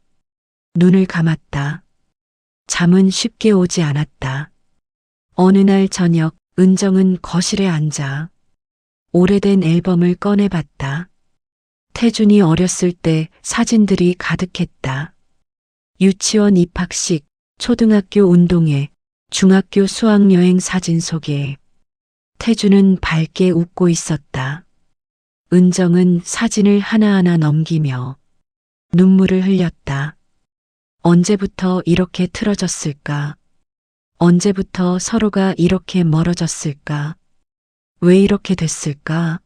눈을 감았다. 잠은 쉽게 오지 않았다. 어느 날 저녁 은정은 거실에 앉아 오래된 앨범을 꺼내봤다. 태준이 어렸을 때 사진들이 가득했다. 유치원 입학식, 초등학교 운동회, 중학교 수학여행 사진 속에 태준은 밝게 웃고 있었다. 은정은 사진을 하나하나 넘기며 눈물을 흘렸다. 언제부터 이렇게 틀어졌을까? 언제부터 서로가 이렇게 멀어졌을까? 왜 이렇게 됐을까?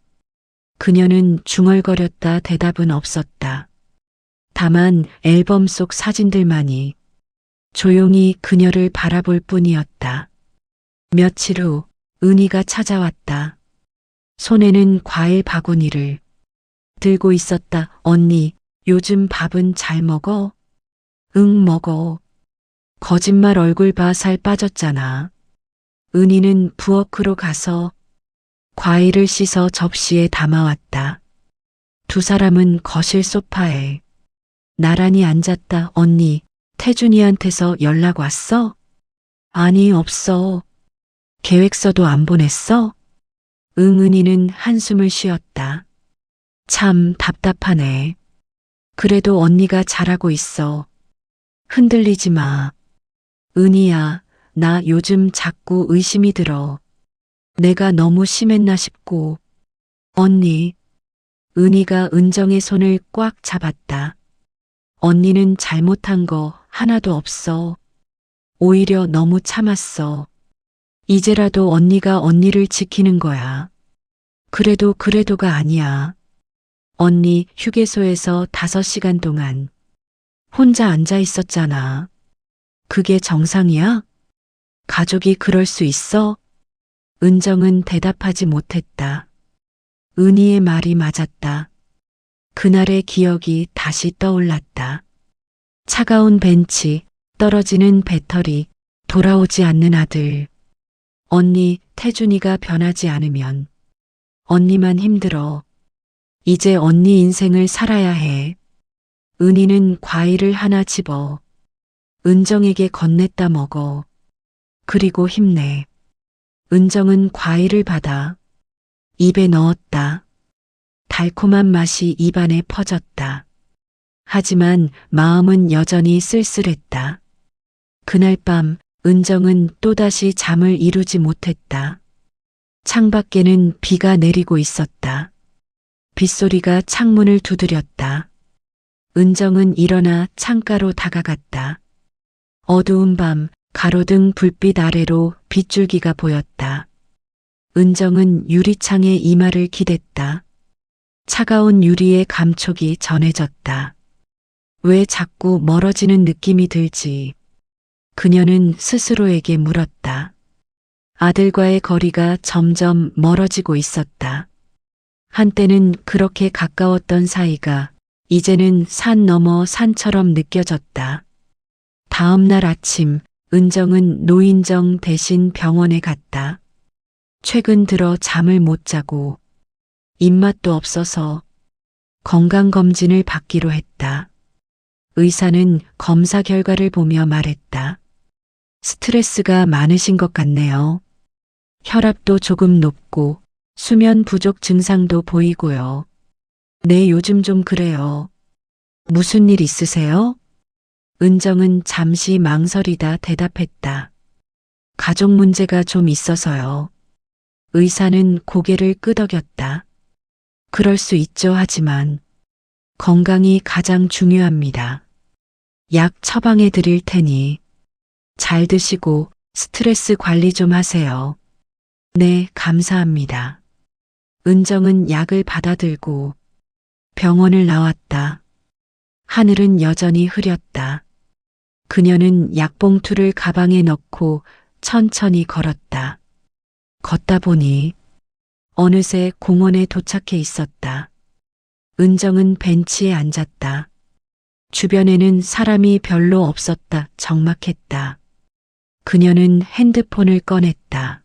그녀는 중얼거렸다. 대답은 없었다. 다만 앨범 속 사진들만이 조용히 그녀를 바라볼 뿐이었다. 며칠 후 은희가 찾아왔다. 손에는 과일 바구니를 들고 있었다. 언니, 요즘 밥은 잘 먹어? 응, 먹어. 거짓말 얼굴 봐, 살 빠졌잖아. 은희는 부엌으로 가서 과일을 씻어 접시에 담아왔다. 두 사람은 거실 소파에 나란히 앉았다. 언니, 태준이한테서 연락 왔어? 아니, 없어. 계획서도 안 보냈어? 응. 은희는 한숨을 쉬었다. 참 답답하네. 그래도 언니가 잘하고 있어. 흔들리지 마. 은희야, 나 요즘 자꾸 의심이 들어. 내가 너무 심했나 싶고. 언니. 은희가 은정의 손을 꽉 잡았다. 언니는 잘못한 거 하나도 없어. 오히려 너무 참았어. 이제라도 언니가 언니를 지키는 거야. 그래도가 아니야. 언니 휴게소에서 5시간 동안 혼자 앉아 있었잖아. 그게 정상이야? 가족이 그럴 수 있어? 은정은 대답하지 못했다. 은희의 말이 맞았다. 그날의 기억이 다시 떠올랐다. 차가운 벤치, 떨어지는 배터리, 돌아오지 않는 아들. 언니, 태준이가 변하지 않으면 언니만 힘들어. 이제 언니 인생을 살아야 해. 은희는 과일을 하나 집어 은정에게 건넸다. 먹어. 그리고 힘내. 은정은 과일을 받아 입에 넣었다. 달콤한 맛이 입안에 퍼졌다. 하지만 마음은 여전히 쓸쓸했다. 그날 밤 은정은 또다시 잠을 이루지 못했다. 창밖에는 비가 내리고 있었다. 빗소리가 창문을 두드렸다. 은정은 일어나 창가로 다가갔다. 어두운 밤 가로등 불빛 아래로 빗줄기가 보였다. 은정은 유리창에 이마를 기댔다. 차가운 유리의 감촉이 전해졌다. 왜 자꾸 멀어지는 느낌이 들지? 그녀는 스스로에게 물었다. 아들과의 거리가 점점 멀어지고 있었다. 한때는 그렇게 가까웠던 사이가 이제는 산 너머 산처럼 느껴졌다. 다음 날 아침 은정은 노인정 대신 병원에 갔다. 최근 들어 잠을 못 자고 입맛도 없어서 건강검진을 받기로 했다. 의사는 검사 결과를 보며 말했다. 스트레스가 많으신 것 같네요. 혈압도 조금 높고 수면 부족 증상도 보이고요. 네, 요즘 좀 그래요. 무슨 일 있으세요? 은정은 잠시 망설이다 대답했다. 가족 문제가 좀 있어서요. 의사는 고개를 끄덕였다. 그럴 수 있죠. 하지만 건강이 가장 중요합니다. 약 처방해 드릴 테니 잘 드시고 스트레스 관리 좀 하세요. 네, 감사합니다. 은정은 약을 받아들고 병원을 나왔다. 하늘은 여전히 흐렸다. 그녀는 약봉투를 가방에 넣고 천천히 걸었다. 걷다 보니 어느새 공원에 도착해 있었다. 은정은 벤치에 앉았다. 주변에는 사람이 별로 없었다. 적막했다. 그녀는 핸드폰을 꺼냈다.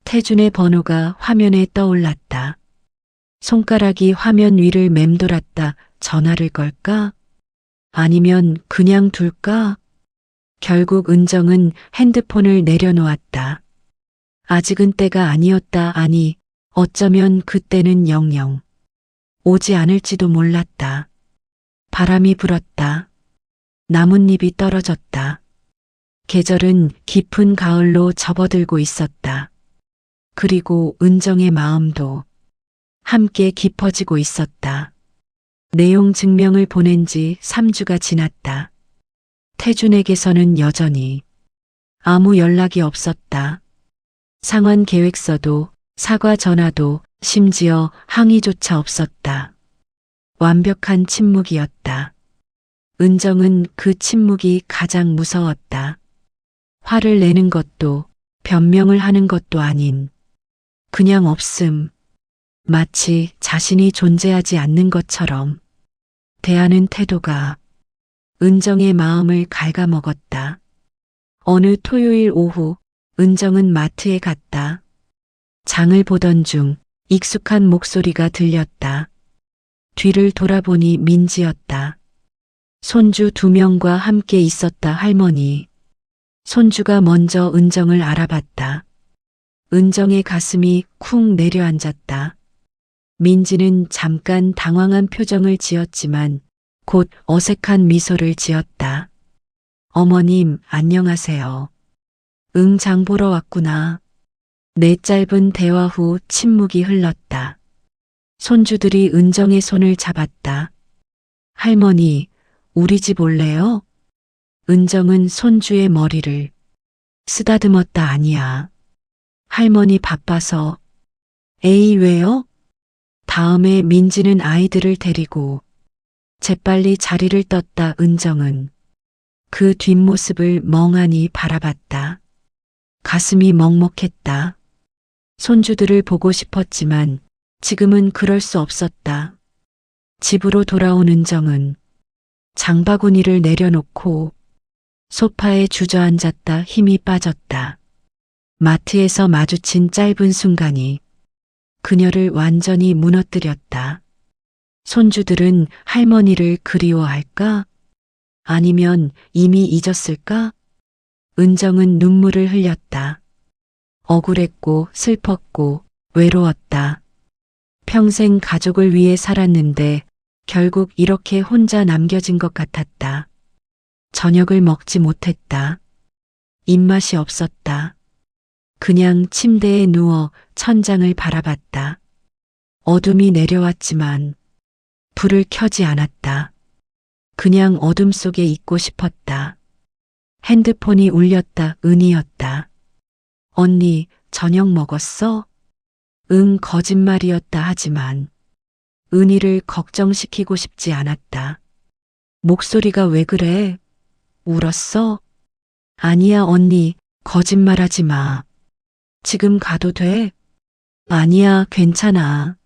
태준의 번호가 화면에 떠올랐다. 손가락이 화면 위를 맴돌았다. 전화를 걸까? 아니면 그냥 둘까? 결국 은정은 핸드폰을 내려놓았다. 아직은 때가 아니었다. 아니, 어쩌면 그때는 영영 오지 않을지도 몰랐다. 바람이 불었다. 나뭇잎이 떨어졌다. 계절은 깊은 가을로 접어들고 있었다. 그리고 은정의 마음도 함께 깊어지고 있었다. 내용 증명을 보낸 지 3주가 지났다. 태준에게서는 여전히 아무 연락이 없었다. 상환 계획서도 사과 전화도 심지어 항의조차 없었다. 완벽한 침묵이었다. 은정은 그 침묵이 가장 무서웠다. 화를 내는 것도 변명을 하는 것도 아닌 그냥 없음. 마치 자신이 존재하지 않는 것처럼 대하는 태도가 은정의 마음을 갉아먹었다. 어느 토요일 오후 은정은 마트에 갔다. 장을 보던 중 익숙한 목소리가 들렸다. 뒤를 돌아보니 민지였다. 손주 2명과 함께 있었다. 할머니. 손주가 먼저 은정을 알아봤다. 은정의 가슴이 쿵 내려앉았다. 민지는 잠깐 당황한 표정을 지었지만 곧 어색한 미소를 지었다. 어머님, 안녕하세요. 응, 장 보러 왔구나. 내 짧은 대화 후 침묵이 흘렀다. 손주들이 은정의 손을 잡았다. 할머니, 우리 집 올래요? 은정은 손주의 머리를 쓰다듬었다. 아니야. 할머니 바빠서. 에이, 왜요? 다음에 민지는 아이들을 데리고 재빨리 자리를 떴다. 은정은 그 뒷모습을 멍하니 바라봤다. 가슴이 먹먹했다. 손주들을 보고 싶었지만 지금은 그럴 수 없었다. 집으로 돌아온 은정은 장바구니를 내려놓고 소파에 주저앉았다. 힘이 빠졌다. 마트에서 마주친 짧은 순간이 그녀를 완전히 무너뜨렸다. 손주들은 할머니를 그리워할까? 아니면 이미 잊었을까? 은정은 눈물을 흘렸다. 억울했고 슬펐고 외로웠다. 평생 가족을 위해 살았는데 결국 이렇게 혼자 남겨진 것 같았다. 저녁을 먹지 못했다. 입맛이 없었다. 그냥 침대에 누워 천장을 바라봤다. 어둠이 내려왔지만 불을 켜지 않았다. 그냥 어둠 속에 있고 싶었다. 핸드폰이 울렸다. 은이었다. 언니, 저녁 먹었어? 응, 거짓말이었다. 하지만 은이를 걱정시키고 싶지 않았다. 목소리가 왜 그래? 울었어? 아니야, 언니, 거짓말하지 마. 지금 가도 돼? 아니야, 괜찮아.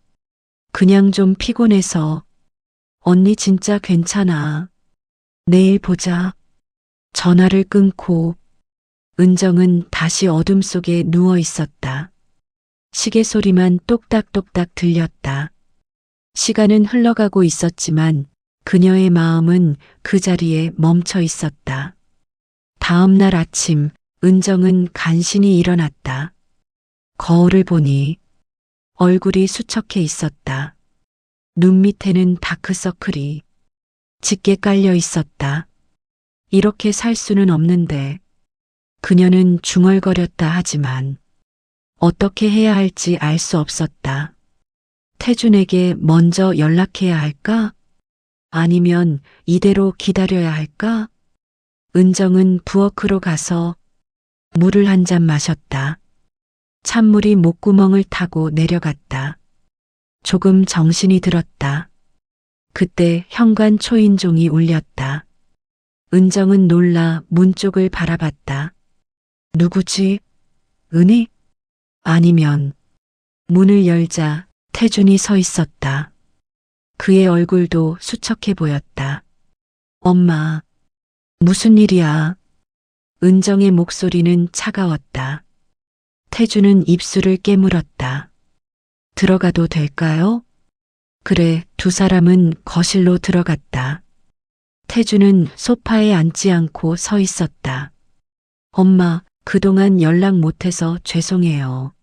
그냥 좀 피곤해서. 언니 진짜 괜찮아. 내일 보자. 전화를 끊고 은정은 다시 어둠 속에 누워 있었다. 시계 소리만 똑딱똑딱 들렸다. 시간은 흘러가고 있었지만 그녀의 마음은 그 자리에 멈춰 있었다. 다음 날 아침, 은정은 간신히 일어났다. 거울을 보니 얼굴이 수척해 있었다. 눈 밑에는 다크서클이 짙게 깔려 있었다. 이렇게 살 수는 없는데 그녀는 중얼거렸다 하지만 어떻게 해야 할지 알 수 없었다. 태준에게 먼저 연락해야 할까? 아니면 이대로 기다려야 할까? 은정은 부엌으로 가서 물을 한 잔 마셨다. 찬물이 목구멍을 타고 내려갔다. 조금 정신이 들었다. 그때 현관 초인종이 울렸다. 은정은 놀라 문 쪽을 바라봤다. 누구지? 은희? 아니면 문을 열자 태준이 서 있었다. 그의 얼굴도 수척해 보였다. 엄마, 무슨 일이야? 은정의 목소리는 차가웠다. 태준은 입술을 깨물었다. 들어가도 될까요? 그래, 두 사람은 거실로 들어갔다. 태준은 소파에 앉지 않고 서 있었다. 엄마, 그동안 연락 못해서 죄송해요.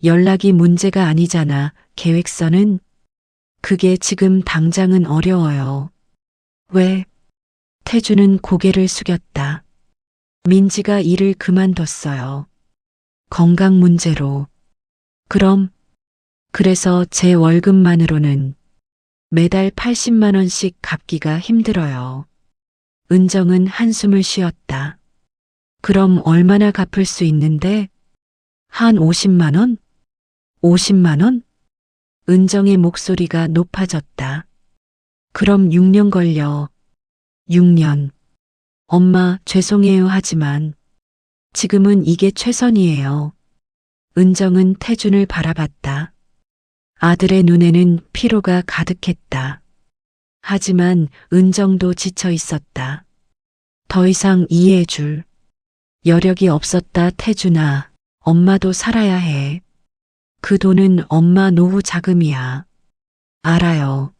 연락이 문제가 아니잖아. 계획서는? 그게 지금 당장은 어려워요. 왜? 태준은 고개를 숙였다. 민지가 일을 그만뒀어요. 건강 문제로. 그럼? 그래서 제 월급만으로는 매달 80만 원씩 갚기가 힘들어요. 은정은 한숨을 쉬었다. 그럼 얼마나 갚을 수 있는데? 한 50만 원? 50만 원? 은정의 목소리가 높아졌다. 그럼 6년 걸려. 6년. 엄마, 죄송해요 하지만 지금은 이게 최선이에요. 은정은 태준을 바라봤다. 아들의 눈에는 피로가 가득했다. 하지만 은정도 지쳐 있었다. 더 이상 이해해줄 여력이 없었다. 태준아, 엄마도 살아야 해. 그 돈은 엄마 노후 자금이야. 알아요.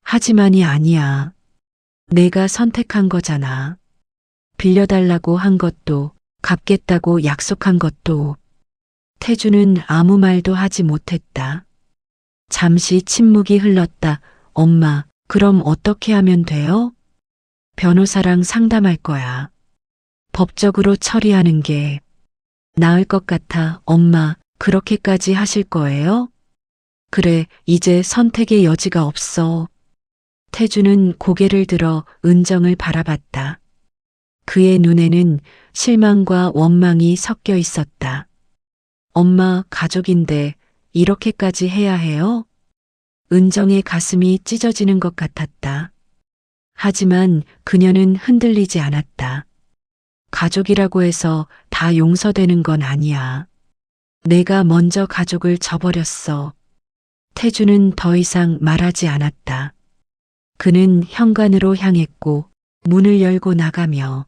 하지만이 아니야. 내가 선택한 거잖아. 빌려달라고 한 것도, 갚겠다고 약속한 것도. 태준은 아무 말도 하지 못했다. 잠시 침묵이 흘렀다. 엄마, 그럼 어떻게 하면 돼요? 변호사랑 상담할 거야. 법적으로 처리하는 게 나을 것 같아. 엄마, 그렇게까지 하실 거예요? 그래, 이제 선택의 여지가 없어. 태준은 고개를 들어 은정을 바라봤다. 그의 눈에는 실망과 원망이 섞여 있었다. 엄마, 가족인데 이렇게까지 해야 해요? 은정의 가슴이 찢어지는 것 같았다. 하지만 그녀는 흔들리지 않았다. 가족이라고 해서 다 용서되는 건 아니야. 내가 먼저 가족을 저버렸어. 태준은 더 이상 말하지 않았다. 그는 현관으로 향했고 문을 열고 나가며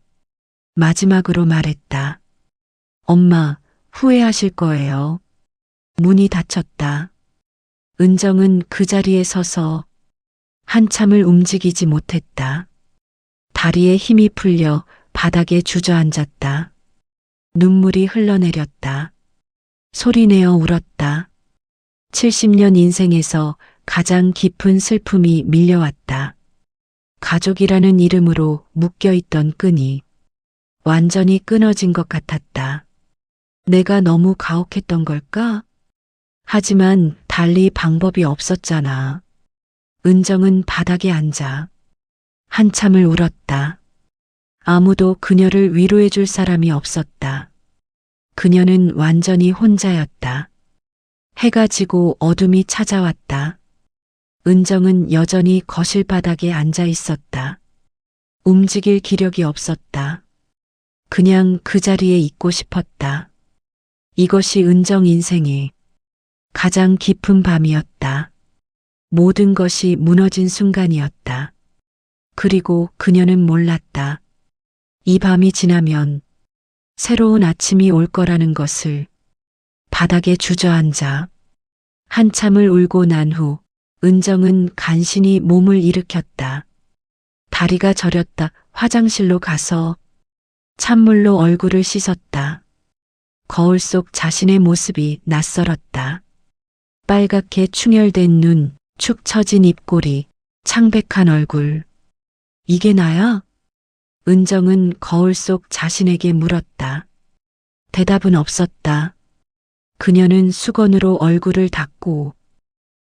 마지막으로 말했다. 엄마, 후회하실 거예요. 문이 닫혔다. 은정은 그 자리에 서서 한참을 움직이지 못했다. 다리에 힘이 풀려 바닥에 주저앉았다. 눈물이 흘러내렸다. 소리내어 울었다. 70년 인생에서 가장 깊은 슬픔이 밀려왔다. 가족이라는 이름으로 묶여있던 끈이 완전히 끊어진 것 같았다. 내가 너무 가혹했던 걸까? 하지만 달리 방법이 없었잖아. 은정은 바닥에 앉아 한참을 울었다. 아무도 그녀를 위로해 줄 사람이 없었다. 그녀는 완전히 혼자였다. 해가 지고 어둠이 찾아왔다. 은정은 여전히 거실 바닥에 앉아 있었다. 움직일 기력이 없었다. 그냥 그 자리에 있고 싶었다. 이것이 은정 인생의 가장 깊은 밤이었다. 모든 것이 무너진 순간이었다. 그리고 그녀는 몰랐다. 이 밤이 지나면 새로운 아침이 올 거라는 것을. 바닥에 주저앉아 한참을 울고 난 후 은정은 간신히 몸을 일으켰다. 다리가 저렸다. 화장실로 가서 찬물로 얼굴을 씻었다. 거울 속 자신의 모습이 낯설었다. 빨갛게 충혈된 눈, 축 처진 입꼬리, 창백한 얼굴. 이게 나야? 은정은 거울 속 자신에게 물었다. 대답은 없었다. 그녀는 수건으로 얼굴을 닦고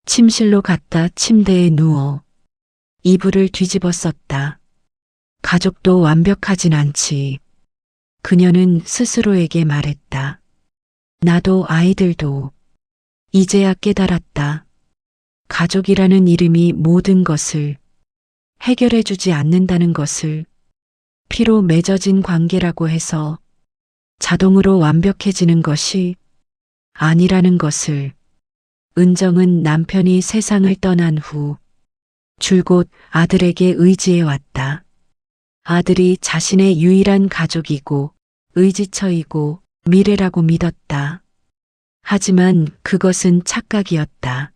침실로 갔다 침대에 누워 이불을 뒤집어 썼다. 가족도 완벽하진 않지. 그녀는 스스로에게 말했다. 나도 아이들도. 이제야 깨달았다. 가족이라는 이름이 모든 것을 해결해주지 않는다는 것을. 피로 맺어진 관계라고 해서 자동으로 완벽해지는 것이 아니라는 것을. 은정은 남편이 세상을 떠난 후 줄곧 아들에게 의지해 왔다. 아들이 자신의 유일한 가족이고 의지처이고 미래라고 믿었다. 하지만 그것은 착각이었다.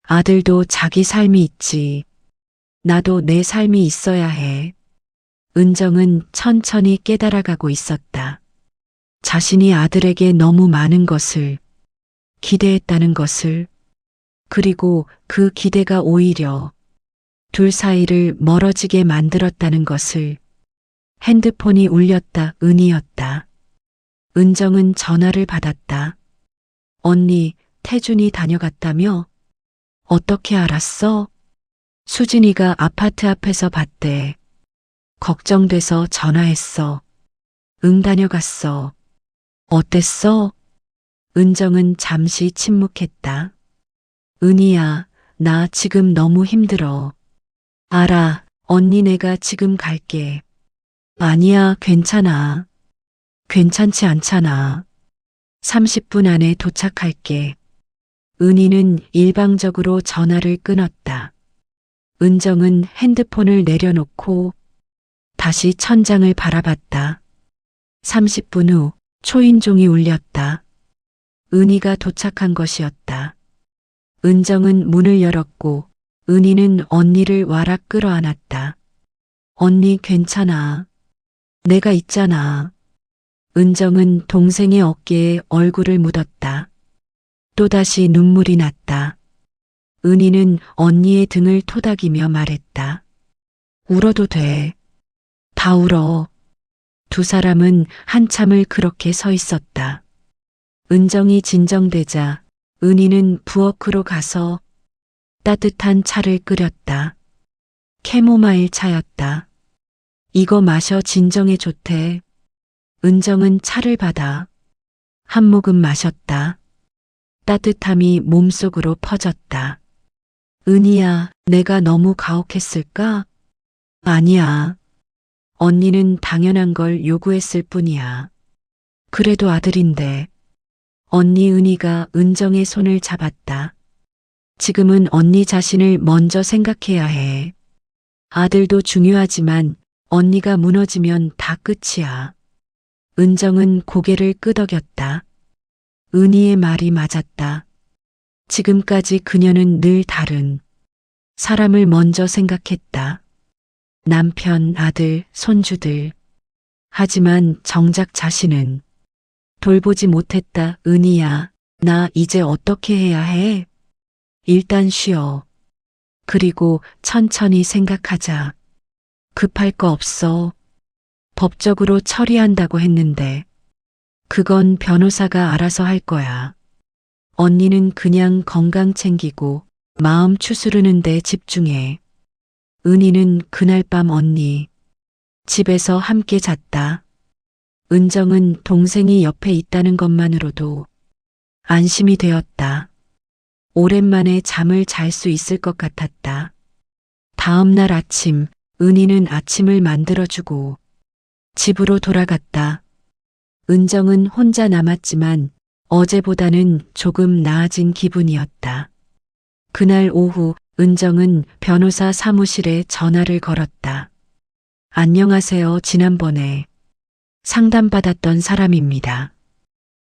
아들도 자기 삶이 있지. 나도 내 삶이 있어야 해. 은정은 천천히 깨달아가고 있었다. 자신이 아들에게 너무 많은 것을 기대했다는 것을. 그리고 그 기대가 오히려 둘 사이를 멀어지게 만들었다는 것을. 핸드폰이 울렸다. 은희였다. 은정은 전화를 받았다. 언니, 태준이 다녀갔다며? 어떻게 알았어? 수진이가 아파트 앞에서 봤대. 걱정돼서 전화했어. 응, 다녀갔어. 어땠어? 은정은 잠시 침묵했다. 은희야, 나 지금 너무 힘들어. 알아, 언니 내가 지금 갈게. 아니야, 괜찮아. 괜찮지 않잖아. 30분 안에 도착할게. 은희는 일방적으로 전화를 끊었다. 은정은 핸드폰을 내려놓고 다시 천장을 바라봤다. 30분 후 초인종이 울렸다. 은희가 도착한 것이었다. 은정은 문을 열었고 은희는 언니를 와락 끌어안았다. 언니 괜찮아. 내가 있잖아. 은정은 동생의 어깨에 얼굴을 묻었다. 또다시 눈물이 났다. 은희는 언니의 등을 토닥이며 말했다. 울어도 돼. 다 울어. 두 사람은 한참을 그렇게 서 있었다. 은정이 진정되자 은희는 부엌으로 가서 따뜻한 차를 끓였다. 캐모마일 차였다. 이거 마셔, 진정에 좋대. 은정은 차를 받아 한 모금 마셨다. 따뜻함이 몸속으로 퍼졌다. 은희야, 내가 너무 가혹했을까? 아니야. 언니는 당연한 걸 요구했을 뿐이야. 그래도 아들인데. 언니. 은희가 은정의 손을 잡았다. 지금은 언니 자신을 먼저 생각해야 해. 아들도 중요하지만 언니가 무너지면 다 끝이야. 은정은 고개를 끄덕였다. 은희의 말이 맞았다. 지금까지 그녀는 늘 다른 사람을 먼저 생각했다. 남편, 아들, 손주들. 하지만 정작 자신은 돌보지 못했다. 은희야, 나 이제 어떻게 해야 해? 일단 쉬어. 그리고 천천히 생각하자. 급할 거 없어. 법적으로 처리한다고 했는데 그건 변호사가 알아서 할 거야. 언니는 그냥 건강 챙기고 마음 추스르는 데 집중해. 은희는 그날 밤 언니 집에서 함께 잤다. 은정은 동생이 옆에 있다는 것만으로도 안심이 되었다. 오랜만에 잠을 잘 수 있을 것 같았다. 다음 날 아침, 은희는 아침을 만들어주고 집으로 돌아갔다. 은정은 혼자 남았지만 어제보다는 조금 나아진 기분이었다. 그날 오후 은정은 변호사 사무실에 전화를 걸었다. 안녕하세요. 지난번에 상담받았던 사람입니다.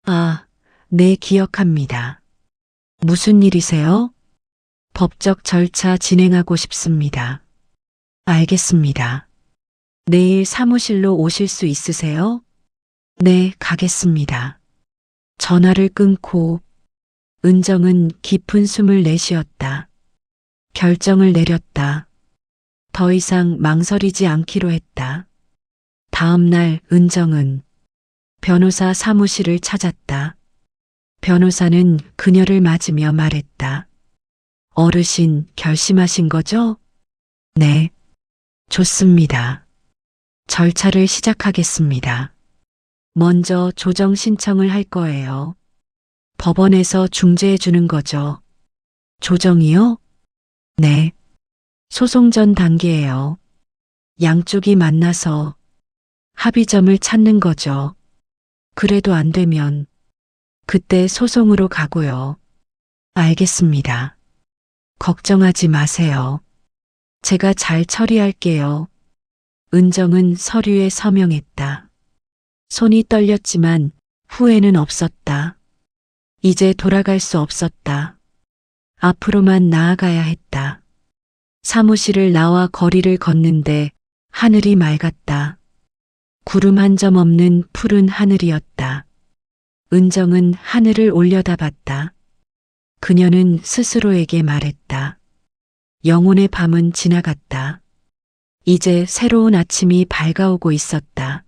아, 네, 기억합니다. 무슨 일이세요? 법적 절차 진행하고 싶습니다. 알겠습니다. 내일 사무실로 오실 수 있으세요? 네, 가겠습니다. 전화를 끊고 은정은 깊은 숨을 내쉬었다. 결정을 내렸다. 더 이상 망설이지 않기로 했다. 다음 날 은정은 변호사 사무실을 찾았다. 변호사는 그녀를 맞으며 말했다. 어르신, 결심하신 거죠? 네. 좋습니다. 절차를 시작하겠습니다. 먼저 조정 신청을 할 거예요. 법원에서 중재해 주는 거죠. 조정이요? 네. 소송 전 단계예요. 양쪽이 만나서 합의점을 찾는 거죠. 그래도 안 되면 그때 소송으로 가고요. 알겠습니다. 걱정하지 마세요. 제가 잘 처리할게요. 은정은 서류에 서명했다. 손이 떨렸지만 후회는 없었다. 이제 돌아갈 수 없었다. 앞으로만 나아가야 했다. 사무실을 나와 거리를 걷는데 하늘이 맑았다. 구름 한 점 없는 푸른 하늘이었다. 은정은 하늘을 올려다봤다. 그녀는 스스로에게 말했다. 영혼의 밤은 지나갔다. 이제 새로운 아침이 밝아오고 있었다.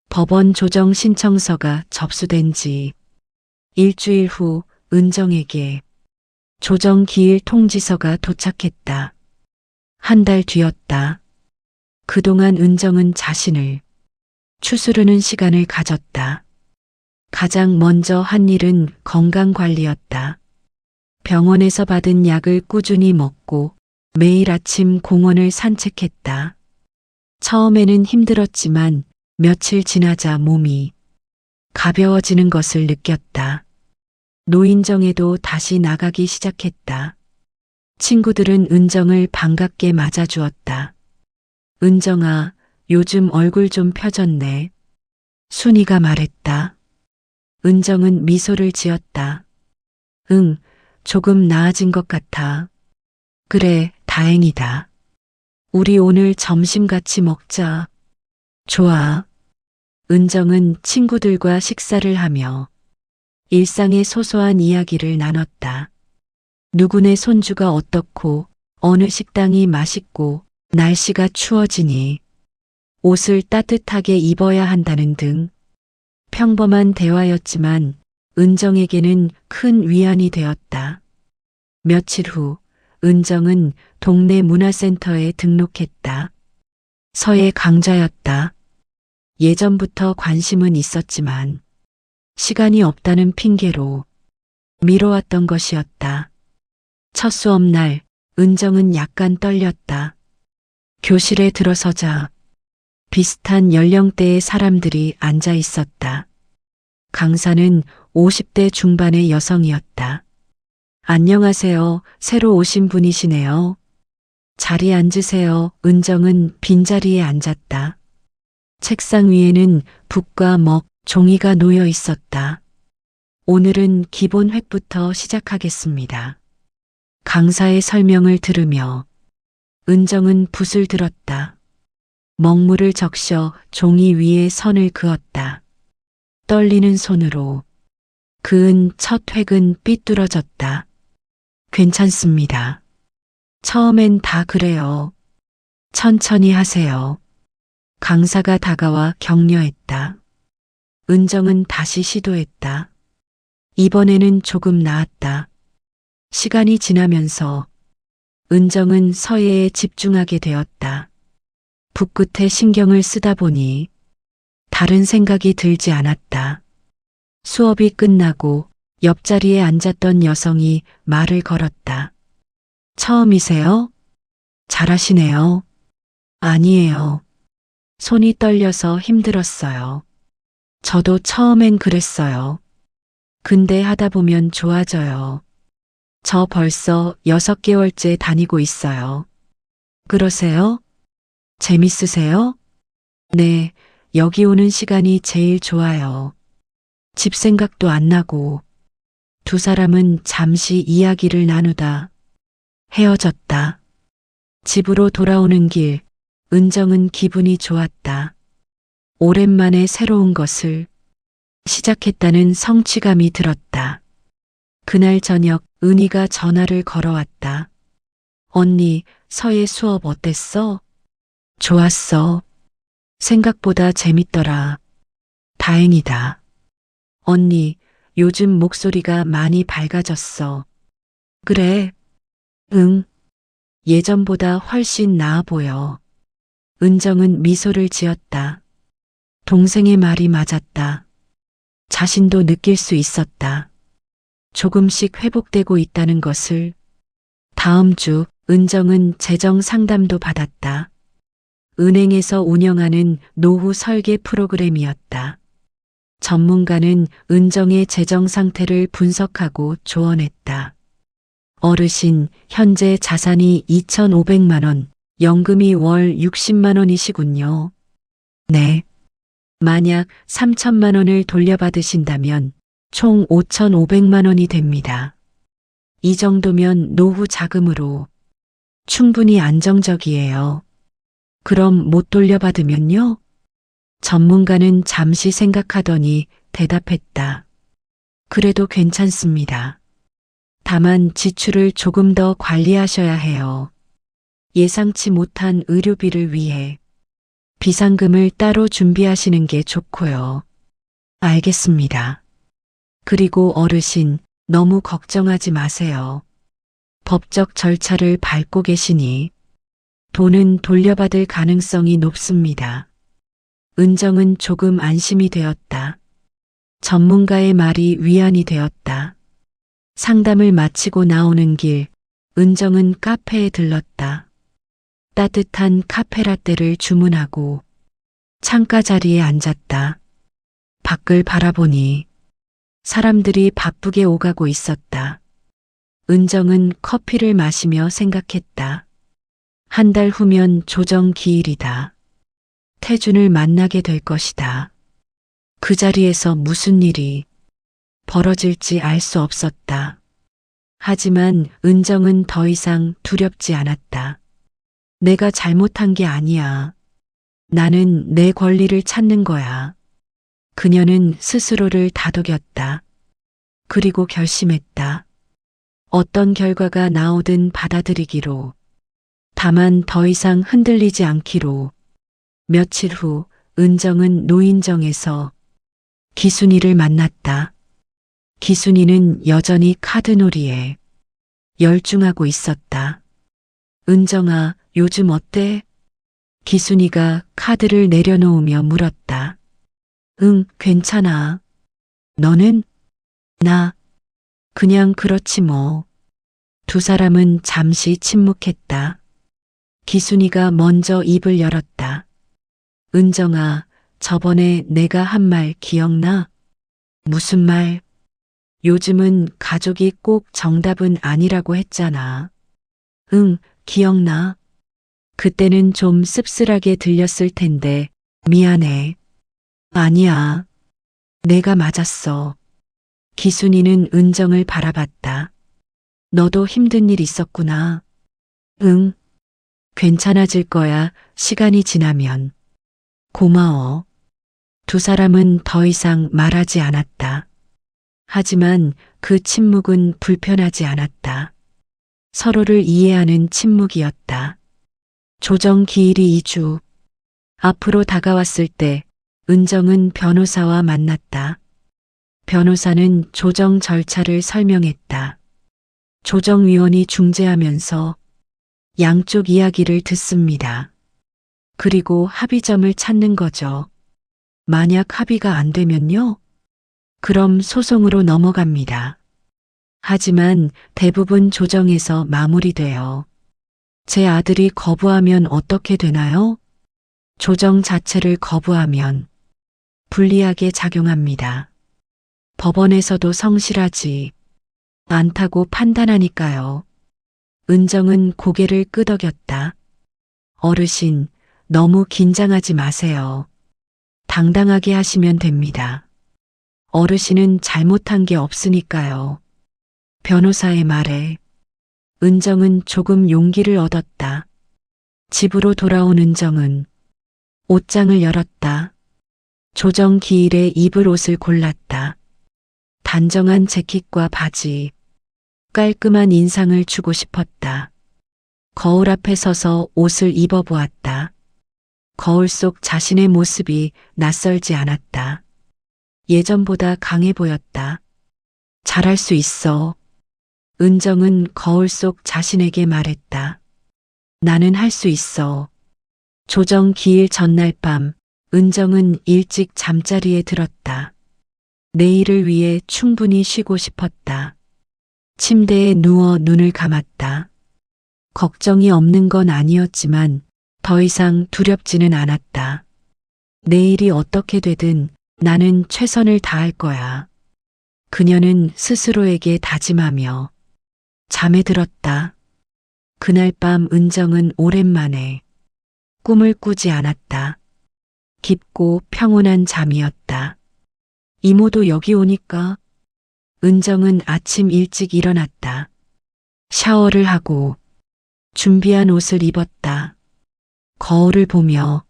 법원 조정 신청서가 접수된 지 일주일 후 은정에게 조정 기일 통지서가 도착했다. 한 달 뒤였다. 그동안 은정은 자신을 추스르는 시간을 가졌다. 가장 먼저 한 일은 건강 관리였다. 병원에서 받은 약을 꾸준히 먹고 매일 아침 공원을 산책했다. 처음에는 힘들었지만 며칠 지나자 몸이 가벼워지는 것을 느꼈다. 노인정에도 다시 나가기 시작했다. 친구들은 은정을 반갑게 맞아주었다. 은정아, 요즘 얼굴 좀 펴졌네. 순이가 말했다. 은정은 미소를 지었다. 응, 조금 나아진 것 같아. 그래, 다행이다. 우리 오늘 점심 같이 먹자. 좋아. 은정은 친구들과 식사를 하며 일상의 소소한 이야기를 나눴다. 누구네 손주가 어떻고 어느 식당이 맛있고 날씨가 추워지니 옷을 따뜻하게 입어야 한다는 등 평범한 대화였지만 은정에게는 큰 위안이 되었다. 며칠 후 은정은 동네 문화센터에 등록했다. 서예 강좌였다. 예전부터 관심은 있었지만 시간이 없다는 핑계로 미뤄왔던 것이었다. 첫 수업날 은정은 약간 떨렸다. 교실에 들어서자 비슷한 연령대의 사람들이 앉아 있었다. 강사는 50대 중반의 여성이었다. 안녕하세요. 새로 오신 분이시네요. 자리에 앉으세요. 은정은 빈자리에 앉았다. 책상 위에는 붓과 먹, 종이가 놓여 있었다. 오늘은 기본 획부터 시작하겠습니다. 강사의 설명을 들으며 은정은 붓을 들었다. 먹물을 적셔 종이 위에 선을 그었다. 떨리는 손으로 그은 첫 획은 삐뚤어졌다. 괜찮습니다. 처음엔 다 그래요. 천천히 하세요. 강사가 다가와 격려했다. 은정은 다시 시도했다. 이번에는 조금 나았다. 시간이 지나면서 은정은 서예에 집중하게 되었다. 붓끝에 신경을 쓰다 보니 다른 생각이 들지 않았다. 수업이 끝나고 옆자리에 앉았던 여성이 말을 걸었다. 처음이세요? 잘하시네요. 아니에요. 손이 떨려서 힘들었어요. 저도 처음엔 그랬어요. 근데 하다 보면 좋아져요. 저 벌써 6개월째 다니고 있어요. 그러세요? 재밌으세요? 네, 여기 오는 시간이 제일 좋아요. 집 생각도 안 나고 두 사람은 잠시 이야기를 나누다 헤어졌다. 집으로 돌아오는 길, 은정은 기분이 좋았다. 오랜만에 새로운 것을 시작했다는 성취감이 들었다. 그날 저녁 은희가 전화를 걸어왔다. 언니, 서예 수업 어땠어? 좋았어. 생각보다 재밌더라. 다행이다. 언니, 요즘 목소리가 많이 밝아졌어. 그래? 응. 예전보다 훨씬 나아 보여. 은정은 미소를 지었다. 동생의 말이 맞았다. 자신도 느낄 수 있었다. 조금씩 회복되고 있다는 것을. 다음 주 은정은 재정 상담도 받았다. 은행에서 운영하는 노후 설계 프로그램이었다. 전문가는 은정의 재정 상태를 분석하고 조언했다. 어르신, 현재 자산이 2,500만 원, 연금이 월 60만 원이시군요. 네. 만약 3천만 원을 돌려받으신다면 총 5,500만 원이 됩니다. 이 정도면 노후 자금으로 충분히 안정적이에요. 그럼 못 돌려받으면요? 전문가는 잠시 생각하더니 대답했다. 그래도 괜찮습니다. 다만 지출을 조금 더 관리하셔야 해요. 예상치 못한 의료비를 위해 비상금을 따로 준비하시는 게 좋고요. 알겠습니다. 그리고 어르신, 너무 걱정하지 마세요. 법적 절차를 밟고 계시니 돈은 돌려받을 가능성이 높습니다. 은정은 조금 안심이 되었다. 전문가의 말이 위안이 되었다. 상담을 마치고 나오는 길, 은정은 카페에 들렀다. 따뜻한 카페라떼를 주문하고 창가 자리에 앉았다. 밖을 바라보니 사람들이 바쁘게 오가고 있었다. 은정은 커피를 마시며 생각했다. 한 달 후면 조정 기일이다. 태준을 만나게 될 것이다. 그 자리에서 무슨 일이 벌어질지 알 수 없었다. 하지만 은정은 더 이상 두렵지 않았다. 내가 잘못한 게 아니야. 나는 내 권리를 찾는 거야. 그녀는 스스로를 다독였다. 그리고 결심했다. 어떤 결과가 나오든 받아들이기로. 다만 더 이상 흔들리지 않기로. 며칠 후 은정은 노인정에서 기순이를 만났다. 기순이는 여전히 카드놀이에 열중하고 있었다. 은정아, 요즘 어때? 기순이가 카드를 내려놓으며 물었다. 응, 괜찮아. 너는? 나. 그냥 그렇지 뭐. 두 사람은 잠시 침묵했다. 기순이가 먼저 입을 열었다. 은정아, 저번에 내가 한 말 기억나? 무슨 말? 요즘은 가족이 꼭 정답은 아니라고 했잖아. 응, 기억나. 그때는 좀 씁쓸하게 들렸을 텐데 미안해. 아니야. 내가 맞았어. 기순이는 은정을 바라봤다. 너도 힘든 일 있었구나. 응. 괜찮아질 거야, 시간이 지나면. 고마워. 두 사람은 더 이상 말하지 않았다. 하지만 그 침묵은 불편하지 않았다. 서로를 이해하는 침묵이었다. 조정 기일이 2주. 앞으로 다가왔을 때 은정은 변호사와 만났다. 변호사는 조정 절차를 설명했다. 조정위원이 중재하면서 양쪽 이야기를 듣습니다. 그리고 합의점을 찾는 거죠. 만약 합의가 안 되면요? 그럼 소송으로 넘어갑니다. 하지만 대부분 조정에서 마무리돼요. 제 아들이 거부하면 어떻게 되나요? 조정 자체를 거부하면 불리하게 작용합니다. 법원에서도 성실하지 않다고 판단하니까요. 은정은 고개를 끄덕였다. 어르신, 너무 긴장하지 마세요. 당당하게 하시면 됩니다. 어르신은 잘못한 게 없으니까요. 변호사의 말에 은정은 조금 용기를 얻었다. 집으로 돌아온 은정은 옷장을 열었다. 조정 기일에 입을 옷을 골랐다. 단정한 재킷과 바지, 깔끔한 인상을 주고 싶었다. 거울 앞에 서서 옷을 입어보았다. 거울 속 자신의 모습이 낯설지 않았다. 예전보다 강해 보였다. 잘할 수 있어. 은정은 거울 속 자신에게 말했다. 나는 할 수 있어. 조정 기일 전날 밤, 은정은 일찍 잠자리에 들었다. 내일을 위해 충분히 쉬고 싶었다. 침대에 누워 눈을 감았다. 걱정이 없는 건 아니었지만 더 이상 두렵지는 않았다. 내일이 어떻게 되든 나는 최선을 다할 거야. 그녀는 스스로에게 다짐하며 잠에 들었다. 그날 밤 은정은 오랜만에 꿈을 꾸지 않았다. 깊고 평온한 잠이었다. 이모도 여기 오니까? 은정은 아침 일찍 일어났다. 샤워를 하고 준비한 옷을 입었다. 거울을 보며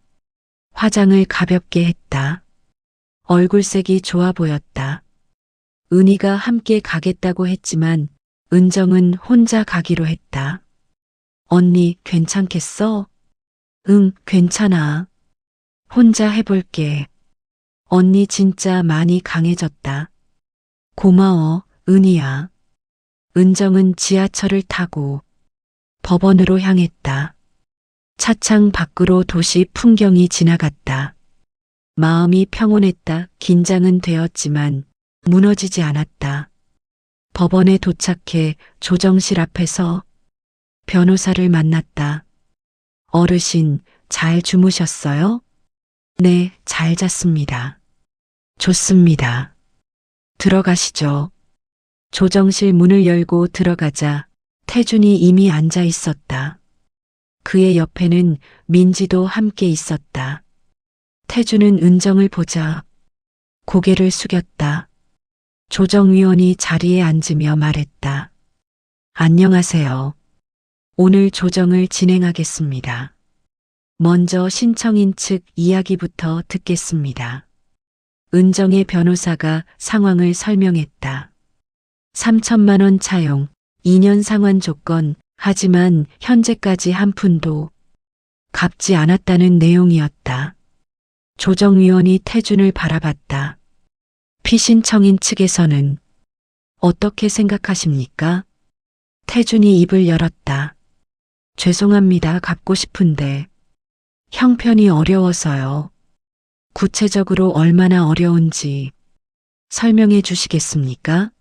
화장을 가볍게 했다. 얼굴색이 좋아 보였다. 은희가 함께 가겠다고 했지만 은정은 혼자 가기로 했다. 언니 괜찮겠어? 응, 괜찮아. 혼자 해볼게. 언니 진짜 많이 강해졌다. 고마워, 은희야. 은정은 지하철을 타고 법원으로 향했다. 차창 밖으로 도시 풍경이 지나갔다. 마음이 평온했다. 긴장은 되었지만 무너지지 않았다. 법원에 도착해 조정실 앞에서 변호사를 만났다. 어르신, 잘 주무셨어요? 네, 잘 잤습니다. 좋습니다. 들어가시죠. 조정실 문을 열고 들어가자 태준이 이미 앉아 있었다. 그의 옆에는 민지도 함께 있었다. 태준은 은정을 보자 고개를 숙였다. 조정위원이 자리에 앉으며 말했다. 안녕하세요. 오늘 조정을 진행하겠습니다. 먼저 신청인 측 이야기부터 듣겠습니다. 은정의 변호사가 상황을 설명했다. 3천만 원 차용, 2년 상환 조건, 하지만 현재까지 한 푼도 갚지 않았다는 내용이었다. 조정위원이 태준을 바라봤다. 피신청인 측에서는 어떻게 생각하십니까? 태준이 입을 열었다. 죄송합니다. 갚고 싶은데 형편이 어려워서요. 구체적으로 얼마나 어려운지 설명해 주시겠습니까?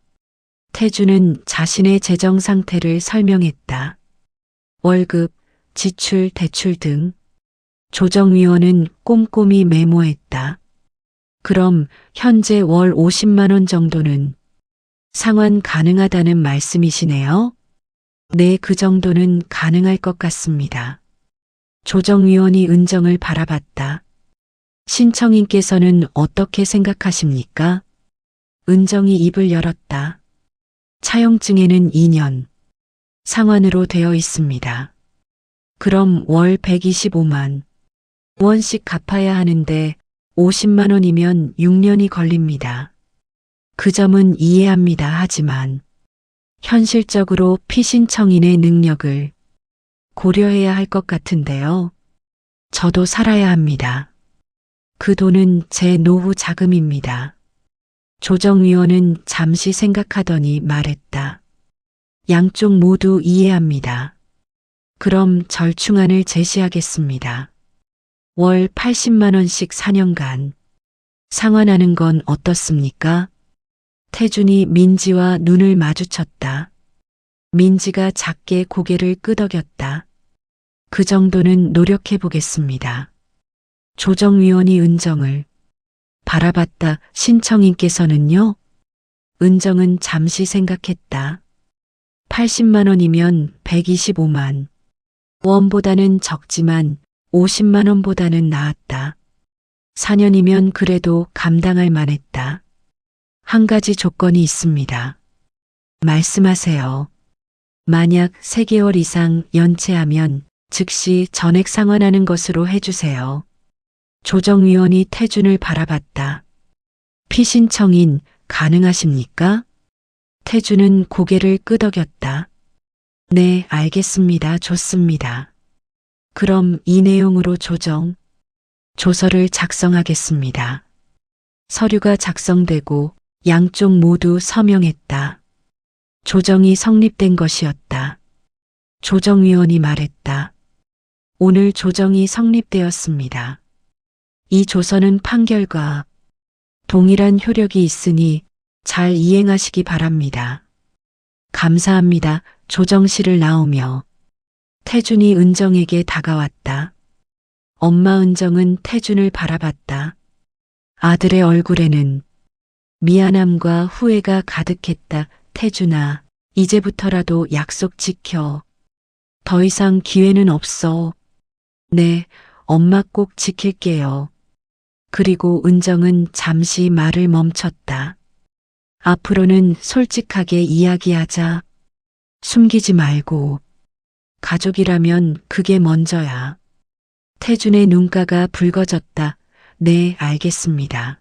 태준은 자신의 재정 상태를 설명했다. 월급, 지출, 대출 등. 조정위원은 꼼꼼히 메모했다. 그럼 현재 월 50만 원 정도는 상환 가능하다는 말씀이시네요? 네, 그 정도는 가능할 것 같습니다. 조정위원이 은정을 바라봤다. 신청인께서는 어떻게 생각하십니까? 은정이 입을 열었다. 차용증에는 2년 상환으로 되어 있습니다. 그럼 월 125만 원씩 갚아야 하는데 50만 원이면 6년이 걸립니다. 그 점은 이해합니다. 하지만 현실적으로 피신청인의 능력을 고려해야 할 것 같은데요. 저도 살아야 합니다. 그 돈은 제 노후 자금입니다. 조정위원은 잠시 생각하더니 말했다. 양쪽 모두 이해합니다. 그럼 절충안을 제시하겠습니다. 월 80만 원씩 4년간 상환하는 건 어떻습니까? 태준이 민지와 눈을 마주쳤다. 민지가 작게 고개를 끄덕였다. 그 정도는 노력해 보겠습니다. 조정위원이 은정을 바라봤다. 신청인께서는요? 은정은 잠시 생각했다. 80만 원이면 125만 원보다는 적지만 50만 원보다는 나았다. 4년이면 그래도 감당할 만했다. 한 가지 조건이 있습니다. 말씀하세요. 만약 3개월 이상 연체하면 즉시 전액 상환하는 것으로 해주세요. 조정위원이 태준을 바라봤다. 피신청인 가능하십니까? 태준은 고개를 끄덕였다. 네, 알겠습니다. 좋습니다. 그럼 이 내용으로 조서를 작성하겠습니다. 서류가 작성되고 양쪽 모두 서명했다. 조정이 성립된 것이었다. 조정위원이 말했다. 오늘 조정이 성립되었습니다. 이 조서는 판결과 동일한 효력이 있으니 잘 이행하시기 바랍니다. 감사합니다. 조정실을 나오며 태준이 은정에게 다가왔다. 엄마 은정은 태준을 바라봤다. 아들의 얼굴에는 미안함과 후회가 가득했다. 태준아, 이제부터라도 약속 지켜. 더 이상 기회는 없어. 네, 엄마 꼭 지킬게요. 그리고 은정은 잠시 말을 멈췄다. 앞으로는 솔직하게 이야기하자. 숨기지 말고. 가족이라면 그게 먼저야. 태준의 눈가가 붉어졌다. 네, 알겠습니다.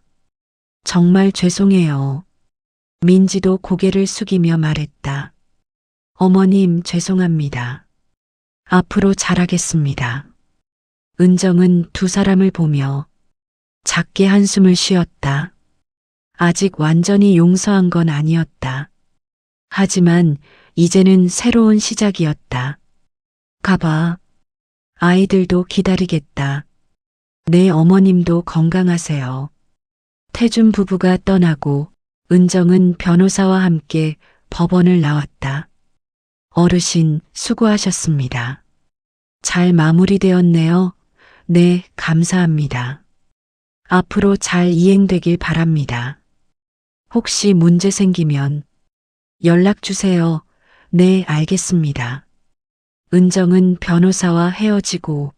정말 죄송해요. 민지도 고개를 숙이며 말했다. 어머님, 죄송합니다. 앞으로 잘하겠습니다. 은정은 두 사람을 보며 작게 한숨을 쉬었다. 아직 완전히 용서한 건 아니었다. 하지만 이제는 새로운 시작이었다. 가봐. 아이들도 기다리겠다. 내 어머님도 건강하세요. 태준 부부가 떠나고 은정은 변호사와 함께 법원을 나왔다. 어르신, 수고하셨습니다. 잘 마무리되었네요. 네, 감사합니다. 앞으로 잘 이행되길 바랍니다. 혹시 문제 생기면 연락 주세요. 네, 알겠습니다. 은정은 변호사와 헤어지고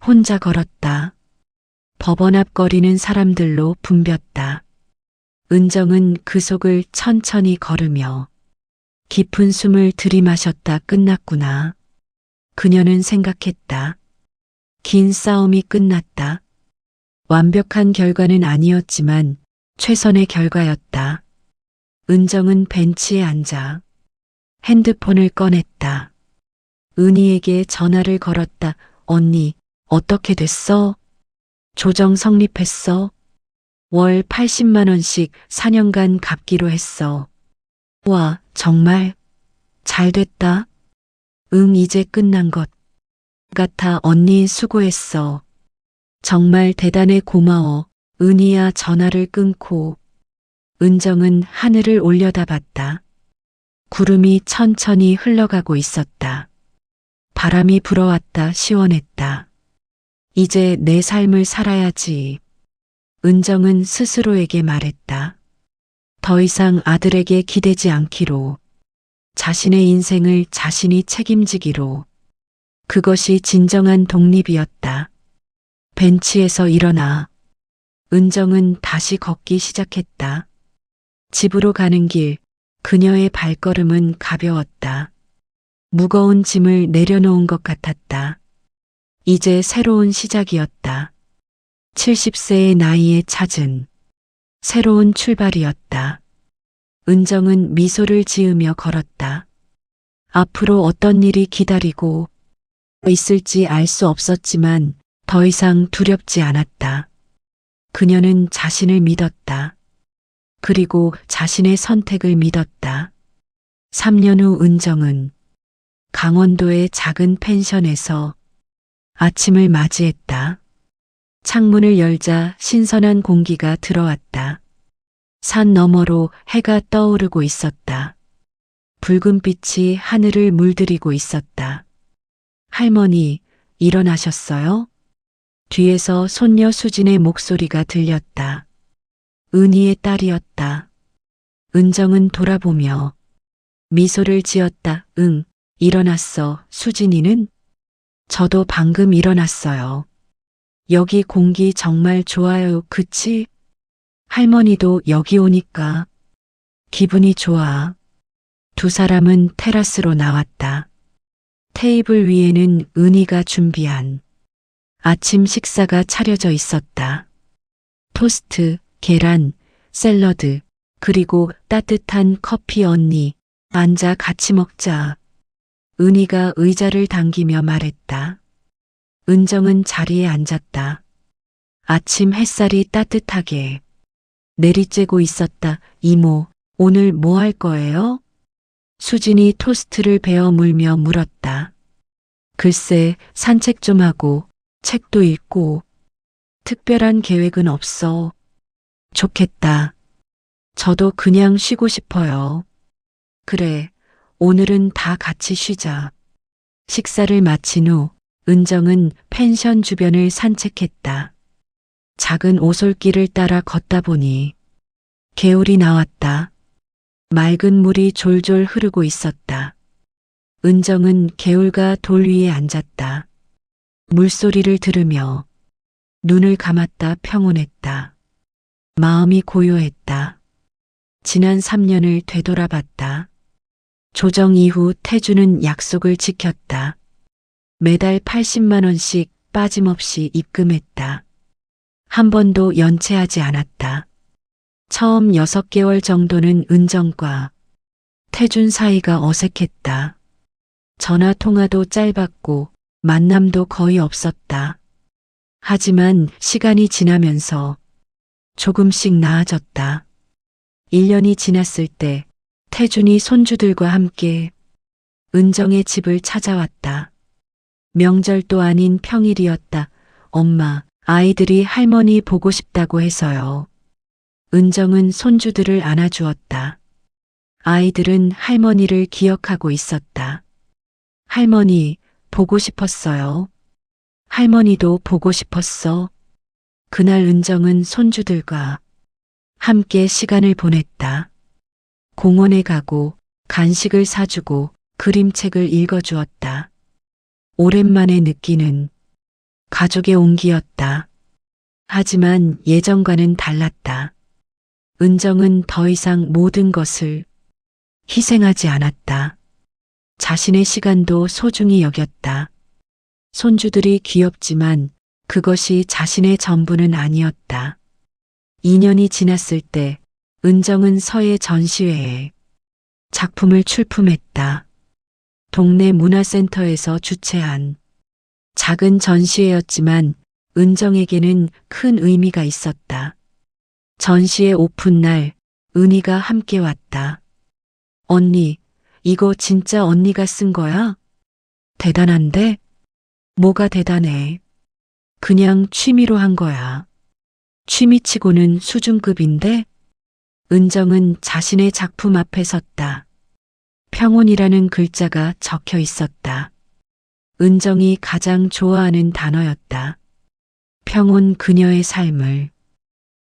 혼자 걸었다. 법원 앞 거리는 사람들로 붐볐다. 은정은 그 속을 천천히 걸으며 깊은 숨을 들이마셨다. 끝났구나. 그녀는 생각했다. 긴 싸움이 끝났다. 완벽한 결과는 아니었지만 최선의 결과였다. 은정은 벤치에 앉아 핸드폰을 꺼냈다. 은희에게 전화를 걸었다. 언니, 어떻게 됐어? 조정 성립했어. 월 80만 원씩 4년간 갚기로 했어. 와, 정말 잘 됐다. 응, 이제 끝난 것 같아. 언니 수고했어. 정말 대단해. 고마워. 은희야. 전화를 끊고 은정은 하늘을 올려다봤다. 구름이 천천히 흘러가고 있었다. 바람이 불어왔다. 시원했다. 이제 내 삶을 살아야지. 은정은 스스로에게 말했다. 더 이상 아들에게 기대지 않기로. 자신의 인생을 자신이 책임지기로. 그것이 진정한 독립이었다. 벤치에서 일어나 은정은 다시 걷기 시작했다. 집으로 가는 길, 그녀의 발걸음은 가벼웠다. 무거운 짐을 내려놓은 것 같았다. 이제 새로운 시작이었다. 70세의 나이에 찾은 새로운 출발이었다. 은정은 미소를 지으며 걸었다. 앞으로 어떤 일이 기다리고 있을지 알 수 없었지만 더 이상 두렵지 않았다. 그녀는 자신을 믿었다. 그리고 자신의 선택을 믿었다. 3년 후 은정은 강원도의 작은 펜션에서 아침을 맞이했다. 창문을 열자 신선한 공기가 들어왔다. 산 너머로 해가 떠오르고 있었다. 붉은 빛이 하늘을 물들이고 있었다. 할머니, 일어나셨어요? 뒤에서 손녀 수진의 목소리가 들렸다. 은희의 딸이었다. 은정은 돌아보며 미소를 지었다. 응, 일어났어. 수진이는? 저도 방금 일어났어요. 여기 공기 정말 좋아요, 그치? 할머니도 여기 오니까 기분이 좋아. 두 사람은 테라스로 나왔다. 테이블 위에는 은희가 준비한 아침 식사가 차려져 있었다. 토스트, 계란, 샐러드, 그리고 따뜻한 커피. 언니, 앉아 같이 먹자. 은희가 의자를 당기며 말했다. 은정은 자리에 앉았다. 아침 햇살이 따뜻하게 내리쬐고 있었다. 이모, 오늘 뭐 할 거예요? 수진이 토스트를 베어 물며 물었다. 글쎄, 산책 좀 하고 책도 읽고 특별한 계획은 없어. 좋겠다. 저도 그냥 쉬고 싶어요. 그래, 오늘은 다 같이 쉬자. 식사를 마친 후 은정은 펜션 주변을 산책했다. 작은 오솔길을 따라 걷다 보니 개울이 나왔다. 맑은 물이 졸졸 흐르고 있었다. 은정은 개울가 돌 위에 앉았다. 물소리를 들으며 눈을 감았다. 평온했다. 마음이 고요했다. 지난 3년을 되돌아봤다. 조정 이후 태주는 약속을 지켰다. 매달 80만 원씩 빠짐없이 입금했다. 한 번도 연체하지 않았다. 처음 6개월 정도는 은정과 태준 사이가 어색했다. 전화 통화도 짧았고 만남도 거의 없었다. 하지만 시간이 지나면서 조금씩 나아졌다. 1년이 지났을 때 태준이 손주들과 함께 은정의 집을 찾아왔다. 명절도 아닌 평일이었다. 엄마, 아이들이 할머니 보고 싶다고 해서요. 은정은 손주들을 안아주었다. 아이들은 할머니를 기억하고 있었다. 할머니, 보고 싶었어요. 할머니도 보고 싶었어. 그날 은정은 손주들과 함께 시간을 보냈다. 공원에 가고 간식을 사주고 그림책을 읽어주었다. 오랜만에 느끼는 가족의 온기였다. 하지만 예전과는 달랐다. 은정은 더 이상 모든 것을 희생하지 않았다. 자신의 시간도 소중히 여겼다. 손주들이 귀엽지만 그것이 자신의 전부는 아니었다. 2년이 지났을 때 은정은 서예 전시회에 작품을 출품했다. 동네 문화센터에서 주최한 작은 전시회였지만 은정에게는 큰 의미가 있었다. 전시회 오픈 날 은희가 함께 왔다. 언니, 이거 진짜 언니가 쓴 거야? 대단한데? 뭐가 대단해? 그냥 취미로 한 거야. 취미치고는 수준급인데? 은정은 자신의 작품 앞에 섰다. 평온이라는 글자가 적혀 있었다. 은정이 가장 좋아하는 단어였다. 평온. 그녀의 삶을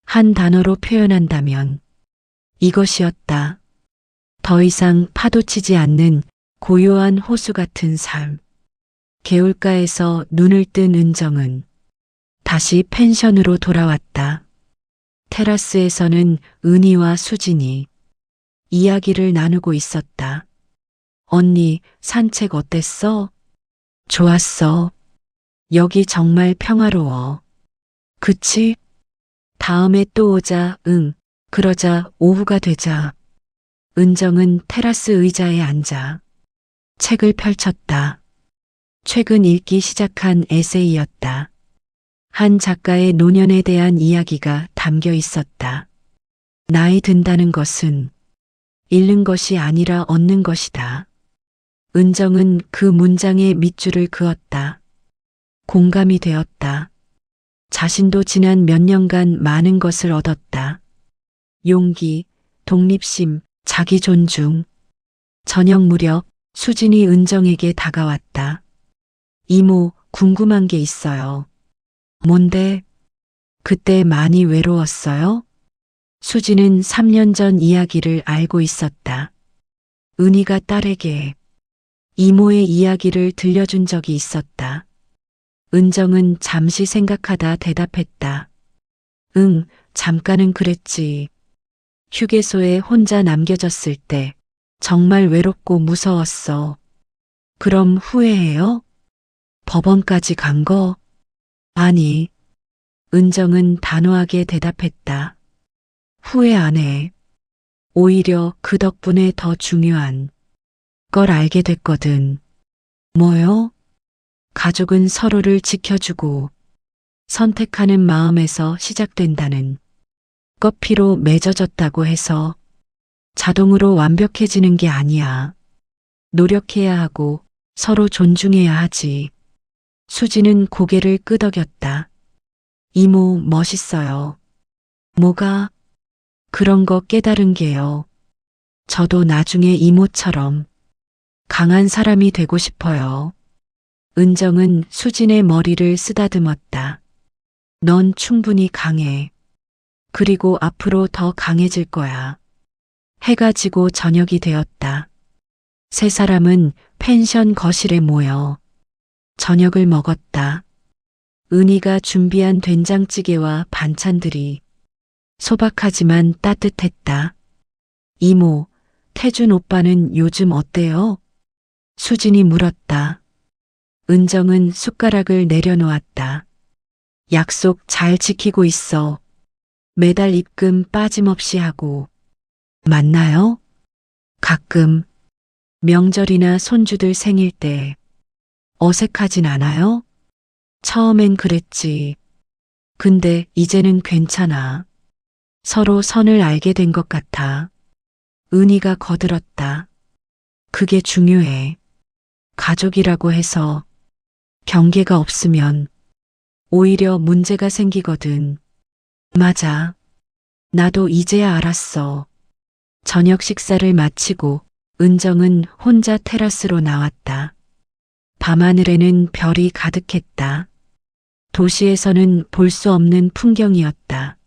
한 단어로 표현한다면 이것이었다. 더 이상 파도치지 않는 고요한 호수 같은 삶. 개울가에서 눈을 뜬 은정은 다시 펜션으로 돌아왔다. 테라스에서는 은희와 수진이 이야기를 나누고 있었다. 언니, 산책 어땠어? 좋았어. 여기 정말 평화로워. 그치? 다음에 또 오자. 응. 그러자. 오후가 되자. 은정은 테라스 의자에 앉아 책을 펼쳤다. 최근 읽기 시작한 에세이였다. 한 작가의 노년에 대한 이야기가 담겨 있었다. 나이 든다는 것은 잃는 것이 아니라 얻는 것이다. 은정은 그 문장에 밑줄을 그었다. 공감이 되었다. 자신도 지난 몇 년간 많은 것을 얻었다. 용기, 독립심, 자기 존중. 저녁 무렵 수진이 은정에게 다가왔다. 이모, 궁금한 게 있어요. 뭔데? 그때 많이 외로웠어요? 수진은 3년 전 이야기를 알고 있었다. 은희가 딸에게 이모의 이야기를 들려준 적이 있었다. 은정은 잠시 생각하다 대답했다. 응, 잠깐은 그랬지. 휴게소에 혼자 남겨졌을 때 정말 외롭고 무서웠어. 그럼 후회해요? 법원까지 간 거? 아니. 은정은 단호하게 대답했다. 후회 안 해. 오히려 그 덕분에 더 중요한 걸 알게 됐거든. 뭐요? 가족은 서로를 지켜주고 선택하는 마음에서 시작된다는 것 피로 맺어졌다고 해서 자동으로 완벽해지는 게 아니야. 노력해야 하고 서로 존중해야 하지. 수지는 고개를 끄덕였다. 이모 멋있어요. 뭐가? 그런 거 깨달은 게요. 저도 나중에 이모처럼 강한 사람이 되고 싶어요. 은정은 수진의 머리를 쓰다듬었다. 넌 충분히 강해. 그리고 앞으로 더 강해질 거야. 해가 지고 저녁이 되었다. 세 사람은 펜션 거실에 모여 저녁을 먹었다. 은희가 준비한 된장찌개와 반찬들이 소박하지만 따뜻했다. 이모, 태준 오빠는 요즘 어때요? 수진이 물었다. 은정은 숟가락을 내려놓았다. 약속 잘 지키고 있어. 매달 입금 빠짐없이 하고. 맞나요? 가끔 명절이나 손주들 생일 때 어색하진 않아요? 처음엔 그랬지. 근데 이제는 괜찮아. 서로 선을 알게 된 것 같아. 은희가 거들었다. 그게 중요해. 가족이라고 해서 경계가 없으면 오히려 문제가 생기거든. 맞아. 나도 이제야 알았어. 저녁 식사를 마치고 은정은 혼자 테라스로 나왔다. 밤하늘에는 별이 가득했다. 도시에서는 볼 수 없는 풍경이었다.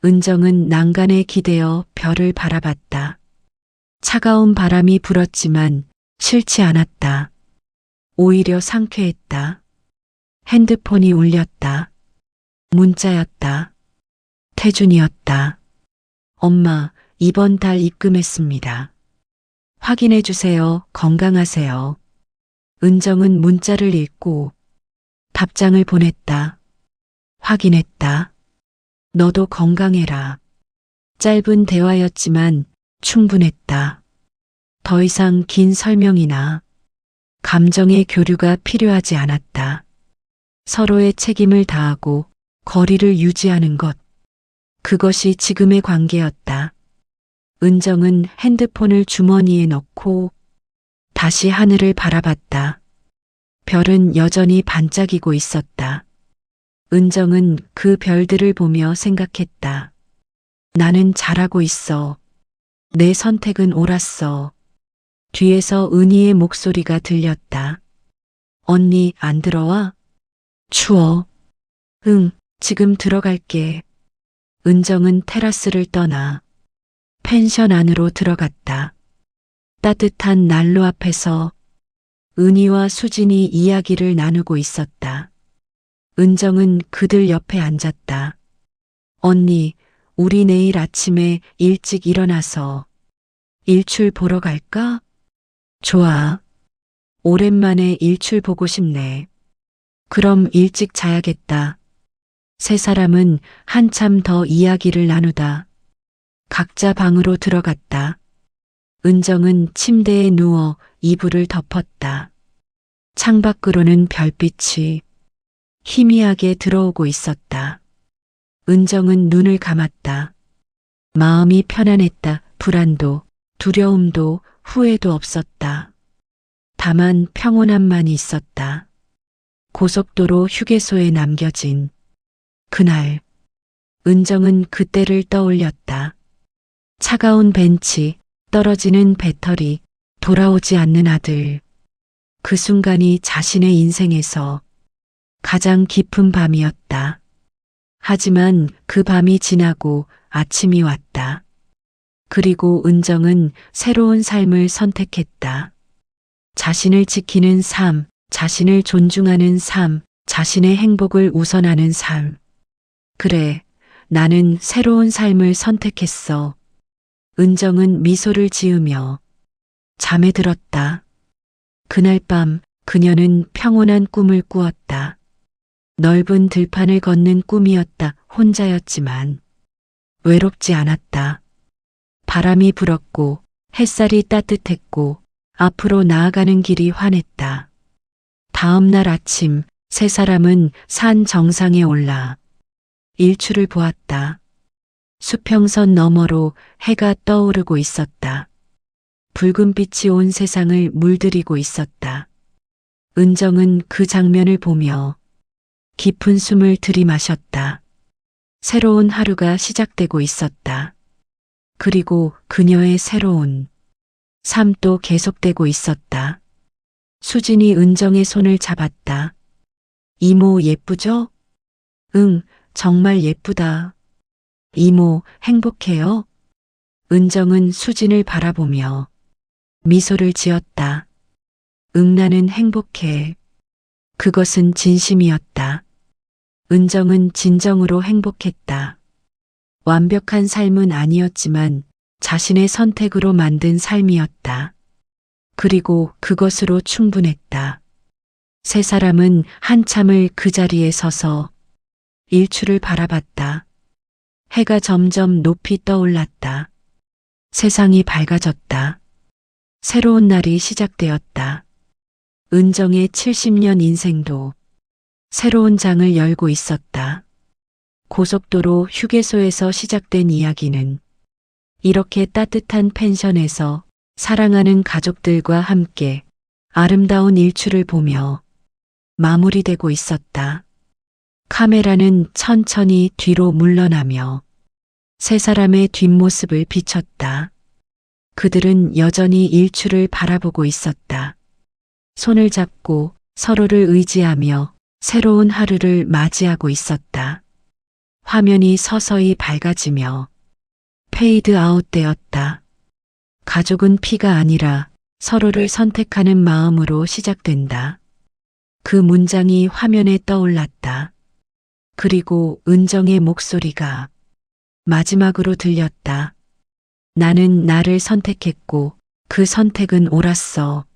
은정은 난간에 기대어 별을 바라봤다. 차가운 바람이 불었지만 싫지 않았다. 오히려 상쾌했다. 핸드폰이 울렸다. 문자였다. 태준이었다. 엄마, 이번 달 입금했습니다. 확인해 주세요. 건강하세요. 은정은 문자를 읽고 답장을 보냈다. 확인했다. 너도 건강해라. 짧은 대화였지만 충분했다. 더 이상 긴 설명이나 감정의 교류가 필요하지 않았다. 서로의 책임을 다하고 거리를 유지하는 것. 그것이 지금의 관계였다. 은정은 핸드폰을 주머니에 넣고 다시 하늘을 바라봤다. 별은 여전히 반짝이고 있었다. 은정은 그 별들을 보며 생각했다. 나는 잘하고 있어. 내 선택은 옳았어. 뒤에서 은희의 목소리가 들렸다. 언니 안 들어와? 추워. 응, 지금 들어갈게. 은정은 테라스를 떠나 펜션 안으로 들어갔다. 따뜻한 난로 앞에서 은희와 수진이 이야기를 나누고 있었다. 은정은 그들 옆에 앉았다. 언니, 우리 내일 아침에 일찍 일어나서 일출 보러 갈까? 좋아. 오랜만에 일출 보고 싶네. 그럼 일찍 자야겠다. 세 사람은 한참 더 이야기를 나누다 각자 방으로 들어갔다. 은정은 침대에 누워 이불을 덮었다. 창밖으로는 별빛이 희미하게 들어오고 있었다. 은정은 눈을 감았다. 마음이 편안했다. 불안도, 두려움도, 후회도 없었다. 다만 평온함만 있었다. 고속도로 휴게소에 남겨진 그날, 은정은 그때를 떠올렸다. 차가운 벤치, 떨어지는 배터리, 돌아오지 않는 아들. 그 순간이 자신의 인생에서 가장 깊은 밤이었다. 하지만 그 밤이 지나고 아침이 왔다. 그리고 은정은 새로운 삶을 선택했다. 자신을 지키는 삶, 자신을 존중하는 삶, 자신의 행복을 우선하는 삶. 그래, 나는 새로운 삶을 선택했어. 은정은 미소를 지으며 잠에 들었다. 그날 밤 그녀는 평온한 꿈을 꾸었다. 넓은 들판을 걷는 꿈이었다. 혼자였지만 외롭지 않았다. 바람이 불었고 햇살이 따뜻했고 앞으로 나아가는 길이 환했다. 다음 날 아침 세 사람은 산 정상에 올라 일출을 보았다. 수평선 너머로 해가 떠오르고 있었다. 붉은 빛이 온 세상을 물들이고 있었다. 은정은 그 장면을 보며 깊은 숨을 들이마셨다. 새로운 하루가 시작되고 있었다. 그리고 그녀의 새로운 삶도 계속되고 있었다. 수진이 은정의 손을 잡았다. 이모 예쁘죠? 응, 정말 예쁘다. 이모 행복해요? 은정은 수진을 바라보며 미소를 지었다. 응, 나는 행복해. 그것은 진심이었다. 은정은 진정으로 행복했다. 완벽한 삶은 아니었지만 자신의 선택으로 만든 삶이었다. 그리고 그것으로 충분했다. 세 사람은 한참을 그 자리에 서서 일출을 바라봤다. 해가 점점 높이 떠올랐다. 세상이 밝아졌다. 새로운 날이 시작되었다. 은정의 70년 인생도 새로운 장을 열고 있었다. 고속도로 휴게소에서 시작된 이야기는 이렇게 따뜻한 펜션에서 사랑하는 가족들과 함께 아름다운 일출을 보며 마무리되고 있었다. 카메라는 천천히 뒤로 물러나며 세 사람의 뒷모습을 비췄다. 그들은 여전히 일출을 바라보고 있었다. 손을 잡고 서로를 의지하며 새로운 하루를 맞이하고 있었다. 화면이 서서히 밝아지며 페이드 아웃되었다. 가족은 피가 아니라 서로를 선택하는 마음으로 시작된다. 그 문장이 화면에 떠올랐다. 그리고 은정의 목소리가 마지막으로 들렸다. 나는 나를 선택했고 그 선택은 옳았어.